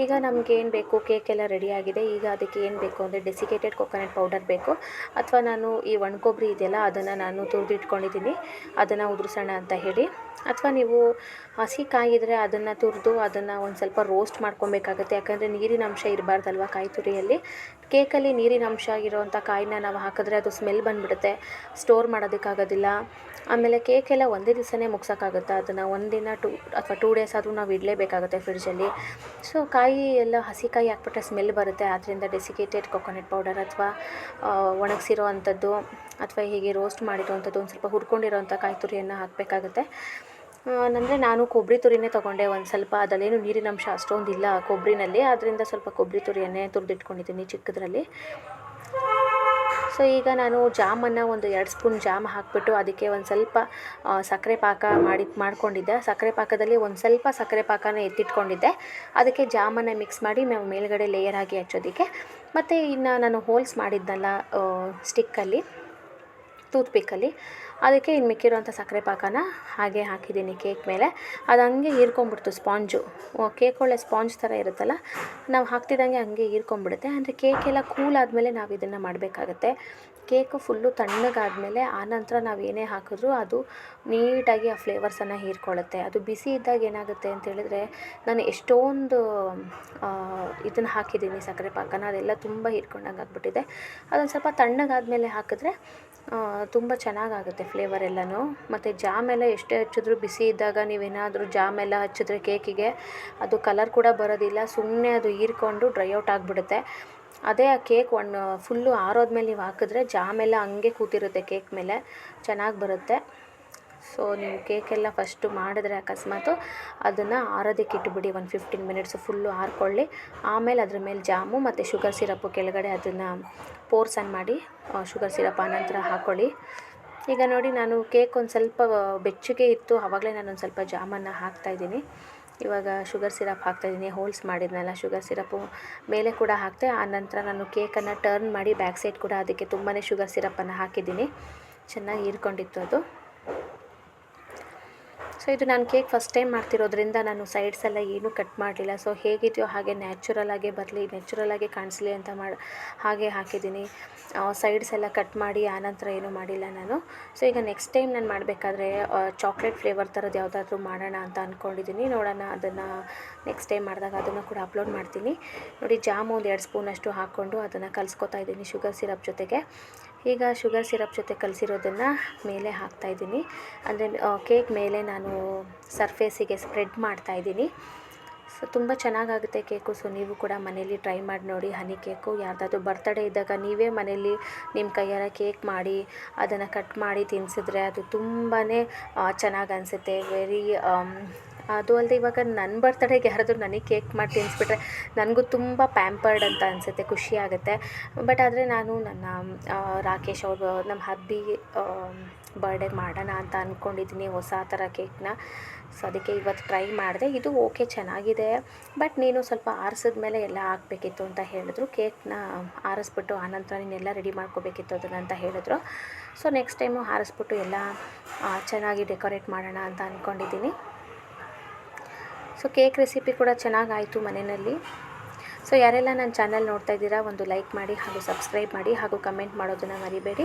S1: ಈಗ ನಮಗೇನು ಬೇಕು, ಕೇಕೆಲ್ಲ ರೆಡಿಯಾಗಿದೆ. ಈಗ ಅದಕ್ಕೆ ಏನು ಬೇಕು ಅಂದರೆ ಡೆಸಿಕೇಟೆಡ್ ಕೊಕೊನಟ್ ಪೌಡರ್ ಬೇಕು. ಅಥವಾ ನಾನು ಈ ಒಣಕೊಬ್ಬರಿ ಇದೆಯಲ್ಲ, ಅದನ್ನು ನಾನು ತುರಿದಿಟ್ಕೊಂಡಿದ್ದೀನಿ, ಅದನ್ನು ಉದುರಿಸೋಣ ಅಂತ ಹೇಳಿ. ಅಥವಾ ನೀವು ಹಸಿ ಕಾಯಿ ಇದ್ದರೆ ಅದನ್ನು ತುರಿದು ಅದನ್ನು ಒಂದು ಸ್ವಲ್ಪ ರೋಸ್ಟ್ ಮಾಡ್ಕೊಬೇಕಾಗುತ್ತೆ. ಯಾಕಂದರೆ ನೀರಿನ ಅಂಶ ಇರಬಾರ್ದಲ್ವ ಕಾಯಿ ತುರಿಯಲ್ಲಿ. ಕೇಕಲ್ಲಿ ನೀರಿನ ಅಂಶ ಇರೋವಂಥ ಕಾಯಿನ ನಾವು ಹಾಕಿದ್ರೆ ಅದು ಸ್ಮೆಲ್ ಬಂದುಬಿಡುತ್ತೆ, ಸ್ಟೋರ್ ಮಾಡೋದಕ್ಕಾಗೋದಿಲ್ಲ. ಆಮೇಲೆ ಕೇಕೆಲ್ಲ ಒಂದೇ ದಿವಸನೇ ಮುಗ್ಸೋಕ್ಕಾಗುತ್ತೆ. ಅದನ್ನು ಒಂದಿನ ಅಥವಾ 2 ಡೇಸ್ ಆದರೂ ನಾವು ಇಡಲೇಬೇಕಾಗುತ್ತೆ ಫ್ರಿಡ್ಜಲ್ಲಿ. ಸೊ ಕಾಯಿ ಎಲ್ಲ ಹಸಿ ಕಾಯಿ ಹಾಕ್ಬಿಟ್ರೆ ಸ್ಮೆಲ್ ಬರುತ್ತೆ. ಆದ್ದರಿಂದ ಡೆಸಿಕೇಟೆಡ್ ಕೊಕೊನಟ್ ಪೌಡರ್ ಅಥವಾ ಒಣಗಿಸಿರೋ ಅಂಥದ್ದು ಅಥವಾ ಹೀಗೆ ರೋಸ್ಟ್ ಮಾಡಿರೋವಂಥದ್ದು ಒಂದು ಸ್ವಲ್ಪ ಹುರ್ಕೊಂಡಿರೋವಂಥ ಕಾಯಿ ತುರಿಯನ್ನು ಹಾಕಬೇಕಾಗುತ್ತೆ. ಅಂದರೆ ನಾನು ಕೊಬ್ಬರಿ ತುರಿನೇ ತೊಗೊಂಡೆ ಒಂದು ಸ್ವಲ್ಪ. ಅದರಲ್ಲೇನು ನೀರಿನ ಅಂಶ ಅಷ್ಟೊಂದಿಲ್ಲ ಕೊಬ್ಬರಿನಲ್ಲಿ. ಆದ್ದರಿಂದ ಸ್ವಲ್ಪ ಕೊಬ್ಬರಿ ತುರಿಯನ್ನೇ ತುರಿದಿಟ್ಕೊಂಡಿದ್ದೀನಿ ಚಿಕ್ಕದ್ರಲ್ಲಿ. ಸೊ ಈಗ ನಾನು ಜಾಮನ್ನು ಒಂದು 2 ಸ್ಪೂನ್ ಜಾಮ್ ಹಾಕಿಬಿಟ್ಟು ಅದಕ್ಕೆ ಒಂದು ಸ್ವಲ್ಪ ಸಕ್ಕರೆ ಪಾಕ ಮಾಡ್ಕೊಂಡಿದ್ದೆ. ಸಕ್ಕರೆ ಪಾಕದಲ್ಲಿ ಒಂದು ಸ್ವಲ್ಪ ಸಕ್ಕರೆ ಪಾಕನ ಎತ್ತಿಟ್ಕೊಂಡಿದ್ದೆ. ಅದಕ್ಕೆ ಜಾಮನ್ನು ಮಿಕ್ಸ್ ಮಾಡಿ ಮೇಲ್ಗಡೆ ಲೇಯರ್ ಆಗಿ ಹಚ್ಚೋದಕ್ಕೆ. ಮತ್ತು ಇನ್ನು ನಾನು ಹೋಲ್ಸ್ ಮಾಡಿದ್ನಲ್ಲ ಸ್ಟಿಕ್ಕಲ್ಲಿ, ಟೂತ್ ಪಿಕ್ಕಲ್ಲಿ, ಅದಕ್ಕೆ ಇನ್ನು ಮಿಕ್ಕಿರೋಂಥ ಸಕ್ಕರೆ ಪಾಕನ ಹಾಗೆ ಹಾಕಿದ್ದೀನಿ ಕೇಕ್ ಮೇಲೆ. ಅದು ಹಂಗೆ ಹೀರ್ಕೊಂಬಿಡ್ತು ಸ್ಪಾಂಜು. ಕೇಕ್ ಒಳ್ಳೆ ಸ್ಪಾಂಜ್ ಥರ ಇರುತ್ತಲ್ಲ, ನಾವು ಹಾಕ್ತಿದ್ದಂಗೆ ಹಂಗೆ ಹೀರ್ಕೊಂಬಿಡುತ್ತೆ. ಅಂದರೆ ಕೇಕೆಲ್ಲ ಕೂಲ್ ಆದಮೇಲೆ ನಾವು ಇದನ್ನು ಮಾಡಬೇಕಾಗತ್ತೆ. ಕೇಕು ಫುಲ್ಲು ತಣ್ಣಗಾದಮೇಲೆ ಆನಂತರ ನಾವು ಏನೇ ಹಾಕಿದ್ರೂ ಅದು ನೀಟಾಗಿ ಆ ಫ್ಲೇವರ್ಸನ್ನು ಹೀರ್ಕೊಳ್ಳುತ್ತೆ. ಅದು ಬಿಸಿ ಇದ್ದಾಗ ಏನಾಗುತ್ತೆ ಅಂತೇಳಿದರೆ, ನಾನು ಎಷ್ಟೊಂದು ಇದನ್ನು ಹಾಕಿದ್ದೀನಿ ಸಕ್ಕರೆ ಪಾಕನ, ಅದೆಲ್ಲ ತುಂಬ ಹೀರ್ಕೊಂಡಂಗೆ ಆಗಿಬಿಟ್ಟಿದೆ. ಅದೊಂದು ಸ್ವಲ್ಪ ತಣ್ಣಗಾದಮೇಲೆ ಹಾಕಿದ್ರೆ ತುಂಬ ಚೆನ್ನಾಗಾಗುತ್ತೆ ಫ್ಲೇವರ್ ಎಲ್ಲನೂ. ಮತ್ತು ಜಾಮೆಲ್ಲ ಎಷ್ಟೇ ಹಚ್ಚಿದ್ರೂ ಬಿಸಿ ಇದ್ದಾಗ ನೀವೇನಾದರೂ ಜಾಮೆಲ್ಲ ಹಚ್ಚಿದ್ರೆ ಕೇಕಿಗೆ ಅದು ಕಲರ್ ಕೂಡ ಬರೋದಿಲ್ಲ, ಸುಮ್ಮನೆ ಅದು ಹೀರ್ಕೊಂಡು ಡ್ರೈ ಔಟ್ ಆಗಿಬಿಡುತ್ತೆ. ಅದೇ ಆ ಕೇಕ್ ಫುಲ್ಲು ಆರೋದ್ಮೇಲೆ ನೀವು ಹಾಕಿದ್ರೆ ಜಾಮೆಲ್ಲ ಹಂಗೆ ಕೂತಿರುತ್ತೆ ಕೇಕ್ ಮೇಲೆ, ಚೆನ್ನಾಗಿ ಬರುತ್ತೆ. ಸೊ ನೀವು ಕೇಕೆಲ್ಲ ಫಸ್ಟು ಮಾಡಿದ್ರೆ ಅಕಸ್ಮಾತು ಅದನ್ನು ಆರೋದಕ್ಕೆ ಇಟ್ಬಿಡಿ, ಒಂದು 15 ಮಿನಿಟ್ಸು ಫುಲ್ಲು ಆರಿಕೊಳ್ಳಿ. ಆಮೇಲೆ ಅದ್ರ ಮೇಲೆ ಜಾಮು ಮತ್ತು ಶುಗರ್ ಸಿರಪ್ಪು ಕೆಳಗಡೆ ಅದನ್ನು ಪೋರ್ಸನ್ ಮಾಡಿ ಶುಗರ್ ಸಿರಪ್ ಆನಂತರ ಹಾಕ್ಕೊಳ್ಳಿ. ಈಗ ನೋಡಿ ನಾನು ಕೇಕ್ ಒಂದು ಸ್ವಲ್ಪ ಬೆಚ್ಚಗೆ ಇತ್ತು, ಆವಾಗಲೇ ನಾನೊಂದು ಸ್ವಲ್ಪ ಜಾಮನ್ನು ಹಾಕ್ತಾಯಿದ್ದೀನಿ. ಇವಾಗ ಶುಗರ್ ಸಿರಪ್ ಹಾಕ್ತಾಯಿದ್ದೀನಿ. ಹೋಲ್ಸ್ ಮಾಡಿದ್ನಲ್ಲ ಶುಗರ್ ಸಿರಪ್ಪು ಮೇಲೆ ಕೂಡ ಹಾಕ್ತೆ. ಆನಂತರ ನಾನು ಕೇಕನ್ನು ಟರ್ನ್ ಮಾಡಿ ಬ್ಯಾಕ್ ಸೈಡ್ ಕೂಡ ಅದಕ್ಕೆ ತುಂಬಾ ಶುಗರ್ ಸಿರಪ್ಪನ್ನು ಹಾಕಿದ್ದೀನಿ. ಚೆನ್ನಾಗಿ ಹೀರ್ಕೊಂಡಿತ್ತು ಅದು. ಸೊ ಇದು ನಾನು ಕೇಕ್ ಫಸ್ಟ್ ಟೈಮ್ ಮಾಡ್ತಿರೋದ್ರಿಂದ ನಾನು ಸೈಡ್ಸ್ ಎಲ್ಲ ಏನೂ ಕಟ್ ಮಾಡಲಿಲ್ಲ. ಸೊ ಹೇಗಿದೆಯೋ ಹಾಗೆ ನ್ಯಾಚುರಲಾಗೇ ಬರಲಿ, ನ್ಯಾಚುರಲಾಗಿ ಕಾಣಿಸ್ಲಿ ಅಂತ ಹಾಗೆ ಹಾಕಿದ್ದೀನಿ. ಸೈಡ್ಸ್ ಎಲ್ಲ ಕಟ್ ಮಾಡಿ ಆನಂತರ ಏನೂ ಮಾಡಿಲ್ಲ ನಾನು. ಸೊ ಈಗ ನೆಕ್ಸ್ಟ್ ಟೈಮ್ ನಾನು ಮಾಡಬೇಕಾದ್ರೆ ಚಾಕ್ಲೇಟ್ ಫ್ಲೇವರ್ ಥರದ್ದು ಯಾವುದಾದ್ರೂ ಮಾಡೋಣ ಅಂತ ಅಂದ್ಕೊಂಡಿದ್ದೀನಿ. ನೋಡೋಣ, ಅದನ್ನು ನೆಕ್ಸ್ಟ್ ಟೈಮ್ ಮಾಡಿದಾಗ ಅದನ್ನು ಕೂಡ ಅಪ್ಲೋಡ್ ಮಾಡ್ತೀನಿ. ನೋಡಿ ಜಾಮು ಒಂದು 2 ಸ್ಪೂನಷ್ಟು ಹಾಕ್ಕೊಂಡು ಅದನ್ನು ಕಲಿಸ್ಕೊತಾ ಇದ್ದೀನಿ ಶುಗರ್ ಸಿರಪ್ ಜೊತೆಗೆ. ಈಗ ಶುಗರ್ ಸಿರಪ್ ಜೊತೆ ಕಲಿಸಿರೋದನ್ನು ಮೇಲೆ ಹಾಕ್ತಾಯಿದ್ದೀನಿ. ಅಂದರೆ ಕೇಕ್ ಮೇಲೆ ನಾನು ಸರ್ಫೇಸಿಗೆ ಸ್ಪ್ರೆಡ್ ಮಾಡ್ತಾಯಿದ್ದೀನಿ. ಸೊ ತುಂಬ ಚೆನ್ನಾಗಾಗುತ್ತೆ ಕೇಕು. ಸೊ ನೀವು ಕೂಡ ಮನೇಲಿ ಟ್ರೈ ಮಾಡಿ ನೋಡಿ ಹನಿ ಕೇಕು. ಯಾರ್ದಾದ್ರೂ ಬರ್ತಡೇ ಇದ್ದಾಗ ನೀವೇ ಮನೇಲಿ ನಿಮ್ಮ ಕೈಯಾರ ಕೇಕ್ ಮಾಡಿ ಅದನ್ನು ಕಟ್ ಮಾಡಿ ತಿನ್ನಿಸಿದ್ರೆ ಅದು ತುಂಬಾ ಚೆನ್ನಾಗಿ ಅನಿಸುತ್ತೆ. ಅದು ಅಲ್ಲದೆ ಇವಾಗ ನನ್ನ ಬರ್ತಡೇಗೆ ಯಾರಾದರೂ ನನಗೆ ಕೇಕ್ ಮಾಡಿ ತಿನ್ನಿಸ್ಬಿಟ್ರೆ ನನಗೂ ತುಂಬ ಪ್ಯಾಂಪರ್ಡ್ ಅಂತ ಅನಿಸುತ್ತೆ, ಖುಷಿ ಆಗುತ್ತೆ. ಬಟ್ ಆದರೆ ನಾನು ನನ್ನ ರಾಕೇಶ್ ಅವರು ನಮ್ಮ ಹಬ್ಬಿ ಬರ್ಡೇಗೆ ಮಾಡೋಣ ಅಂತ ಅಂದ್ಕೊಂಡಿದ್ದೀನಿ ಹೊಸ ಥರ ಕೇಕ್ನ. ಸೊ ಅದಕ್ಕೆ ಇವತ್ತು ಟ್ರೈ ಮಾಡಿದೆ. ಇದು ಓಕೆ ಚೆನ್ನಾಗಿದೆ, ಬಟ್ ನೀನು ಸ್ವಲ್ಪ ಆರಿಸಿದ ಮೇಲೆ ಎಲ್ಲ ಹಾಕಬೇಕಿತ್ತು ಅಂತ ಹೇಳಿದ್ರು. ಕೇಕ್ನ ಆರಿಸ್ಬಿಟ್ಟು ಆನಂತರ ನೀನೆಲ್ಲ ರೆಡಿ ಮಾಡ್ಕೋಬೇಕಿತ್ತು ಅದನ್ನು ಅಂತ ಹೇಳಿದ್ರು. ಸೊ ನೆಕ್ಸ್ಟ್ ಟೈಮು ಆರಿಸ್ಬಿಟ್ಟು ಎಲ್ಲ ಚೆನ್ನಾಗಿ ಡೆಕೋರೇಟ್ ಮಾಡೋಣ ಅಂತ ಅಂದ್ಕೊಂಡಿದ್ದೀನಿ. ಸೊ ಕೇಕ್ ರೆಸಿಪಿ ಕೂಡ ಚೆನ್ನಾಗಾಯಿತು ಮನೆಯಲ್ಲಿ. ಸೊ ಯಾರೆಲ್ಲ ನನ್ನ ಚಾನಲ್ ನೋಡ್ತಾ ಇದ್ದೀರಾ, ಒಂದು ಲೈಕ್ ಮಾಡಿ ಹಾಗೂ ಸಬ್ಸ್ಕ್ರೈಬ್ ಮಾಡಿ ಹಾಗೂ ಕಮೆಂಟ್ ಮಾಡೋದನ್ನು ಮರಿಬೇಡಿ.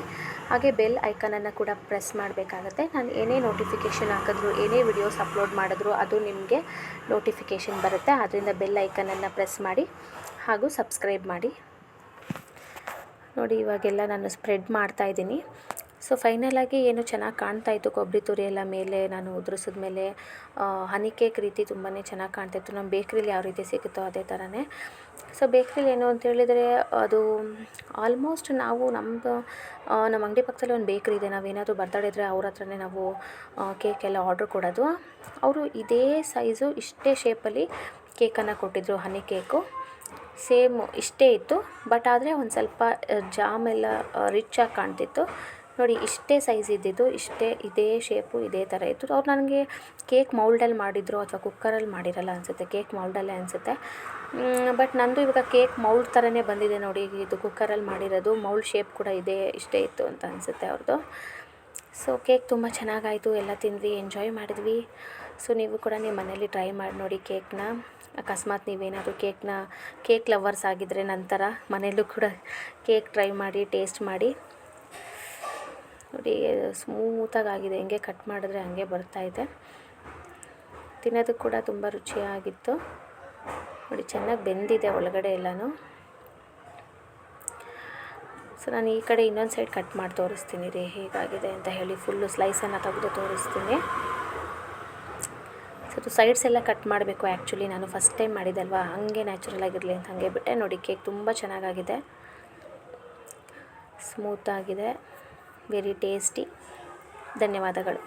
S1: ಹಾಗೆ ಬೆಲ್ ಐಕನನ್ನು ಕೂಡ ಪ್ರೆಸ್ ಮಾಡಬೇಕಾಗತ್ತೆ. ನಾನು ಏನೇ ನೋಟಿಫಿಕೇಷನ್ ಹಾಕಿದ್ರು, ಏನೇ ವಿಡಿಯೋಸ್ ಅಪ್ಲೋಡ್ ಮಾಡಿದ್ರು ಅದು ನಿಮಗೆ ನೋಟಿಫಿಕೇಷನ್ ಬರುತ್ತೆ. ಆದ್ದರಿಂದ ಬೆಲ್ ಐಕನನ್ನು ಪ್ರೆಸ್ ಮಾಡಿ ಹಾಗೂ ಸಬ್ಸ್ಕ್ರೈಬ್ ಮಾಡಿ. ನೋಡಿ ಇವಾಗೆಲ್ಲ ನಾನು ಸ್ಪ್ರೆಡ್ ಮಾಡ್ತಾಯಿದ್ದೀನಿ. ಸೊ ಫೈನಲಾಗಿ ಏನು ಚೆನ್ನಾಗಿ ಕಾಣ್ತಾಯಿತ್ತು, ಕೊಬ್ಬರಿ ತುರಿ ಎಲ್ಲ ಮೇಲೆ ನಾನು ಉದುರಿಸಿದ ಮೇಲೆ ಹನಿ ಕೇಕ್ ರೀತಿ ತುಂಬಾ ಚೆನ್ನಾಗಿ ಕಾಣ್ತಾಯಿತ್ತು. ನಮ್ಮ ಬೇಕ್ರಿಲಿ ಯಾವ ರೀತಿ ಸಿಗುತ್ತೋ ಅದೇ ಥರನೇ. ಸೊ ಬೇಕ್ರಿಲಿ ಏನು ಅಂತ ಹೇಳಿದರೆ ಅದು ಆಲ್ಮೋಸ್ಟ್ ನಾವು ನಮ್ಮ ಅಂಗಡಿ ಪಕ್ಕದಲ್ಲಿ ಒಂದು ಬೇಕ್ರಿ ಇದೆ. ನಾವೇನಾದರೂ ಬರ್ತಡೇ ಇದ್ದರೆ ಅವ್ರ ಹತ್ರನೇ ನಾವು ಕೇಕೆಲ್ಲ ಆರ್ಡ್ರ್ ಕೊಡೋದು. ಅವರು ಇದೇ ಸೈಜು ಇಷ್ಟೇ ಶೇಪಲ್ಲಿ ಕೇಕನ್ನು ಕೊಟ್ಟಿದ್ದರು, ಹನಿ ಕೇಕು ಸೇಮ್ ಇಷ್ಟೇ ಇತ್ತು. ಬಟ್ ಆದರೆ ಒಂದು ಸ್ವಲ್ಪ ಜಾಮೆಲ್ಲ ರಿಚ್ಚಾಗಿ ಕಾಣ್ತಿತ್ತು. ನೋಡಿ ಇಷ್ಟೇ ಸೈಜ್ ಇದ್ದಿದ್ದು, ಇದೇ ಶೇಪು ಇದೇ ಥರ ಇತ್ತು. ಅವ್ರು ನನಗೆ ಕೇಕ್ ಮೌಲ್ಡಲ್ಲಿ ಮಾಡಿದ್ರು ಅಥವಾ ಕುಕ್ಕರಲ್ಲಿ ಮಾಡಿರಲ್ಲ ಅನಿಸುತ್ತೆ, ಕೇಕ್ ಮೌಲ್ಡಲ್ಲೇ ಅನಿಸುತ್ತೆ. ಬಟ್ ನಂದು ಇವಾಗ ಕೇಕ್ ಮೌಲ್ಡ್ ಥರನೇ ಬಂದಿದೆ ನೋಡಿ. ಇದು ಕುಕ್ಕರಲ್ಲಿ ಮಾಡಿರೋದು, ಮೌಲ್ಡ್ ಶೇಪ್ ಕೂಡ ಇಷ್ಟೇ ಇತ್ತು ಅಂತ ಅನಿಸುತ್ತೆ ಅವ್ರದ್ದು. ಸೊ ಕೇಕ್ ತುಂಬ ಚೆನ್ನಾಗಾಯಿತು, ಎಲ್ಲ ತಿಂದ್ವಿ, ಎಂಜಾಯ್ ಮಾಡಿದ್ವಿ. ಸೊ ನೀವು ಕೂಡ ನಿಮ್ಮ ಮನೇಲಿ ಟ್ರೈ ಮಾಡಿ ನೋಡಿ ಕೇಕ್ನ. ಅಕಸ್ಮಾತ್ ನೀವೇನಾದರೂ ಕೇಕ್ ಲವರ್ಸ್ ಆಗಿದ್ದರೆ ನಂತರ ಮನೆಯಲ್ಲೂ ಕೂಡ ಕೇಕ್ ಟ್ರೈ ಮಾಡಿ, ಟೇಸ್ಟ್ ಮಾಡಿ. ನೋಡಿ ಸ್ಮೂತಾಗಿದೆ, ಹೆಂಗೆ ಕಟ್ ಮಾಡಿದ್ರೆ ಹಂಗೆ ಬರ್ತಾಯಿದೆ. ತಿನ್ನೋದಕ್ಕೆ ಕೂಡ ತುಂಬ ರುಚಿಯಾಗಿತ್ತು. ನೋಡಿ ಚೆನ್ನಾಗಿ ಬೆಂದಿದೆ ಒಳಗಡೆ ಎಲ್ಲನೂ. ಸೊ ನಾನು ಈ ಕಡೆ ಇನ್ನೊಂದು ಸೈಡ್ ಕಟ್ ಮಾಡಿ ತೋರಿಸ್ತೀನಿ ರೀ ಹೇಗಾಗಿದೆ ಅಂತ ಹೇಳಿ. ಫುಲ್ಲು ಸ್ಲೈಸನ್ನು ತೆಗೆದು ತೋರಿಸ್ತೀನಿ. ಸೊ ಅದು ಸೈಡ್ಸ್ ಎಲ್ಲ ಕಟ್ ಮಾಡಬೇಕು. ಆ್ಯಕ್ಚುಲಿ ನಾನು ಫಸ್ಟ್ ಟೈಮ್ ಮಾಡಿದ್ದಲ್ವ, ಹಾಗೆ ನ್ಯಾಚುರಲ್ ಆಗಿರಲಿ ಅಂತ ಹಾಗೆ ಬಿಟ್ಟೆ. ನೋಡಿ ಕೇಕ್ ತುಂಬ ಚೆನ್ನಾಗಾಗಿದೆ, ಸ್ಮೂತಾಗಿದೆ, ವೆರಿ ಟೇಸ್ಟಿ. ಧನ್ಯವಾದಗಳು.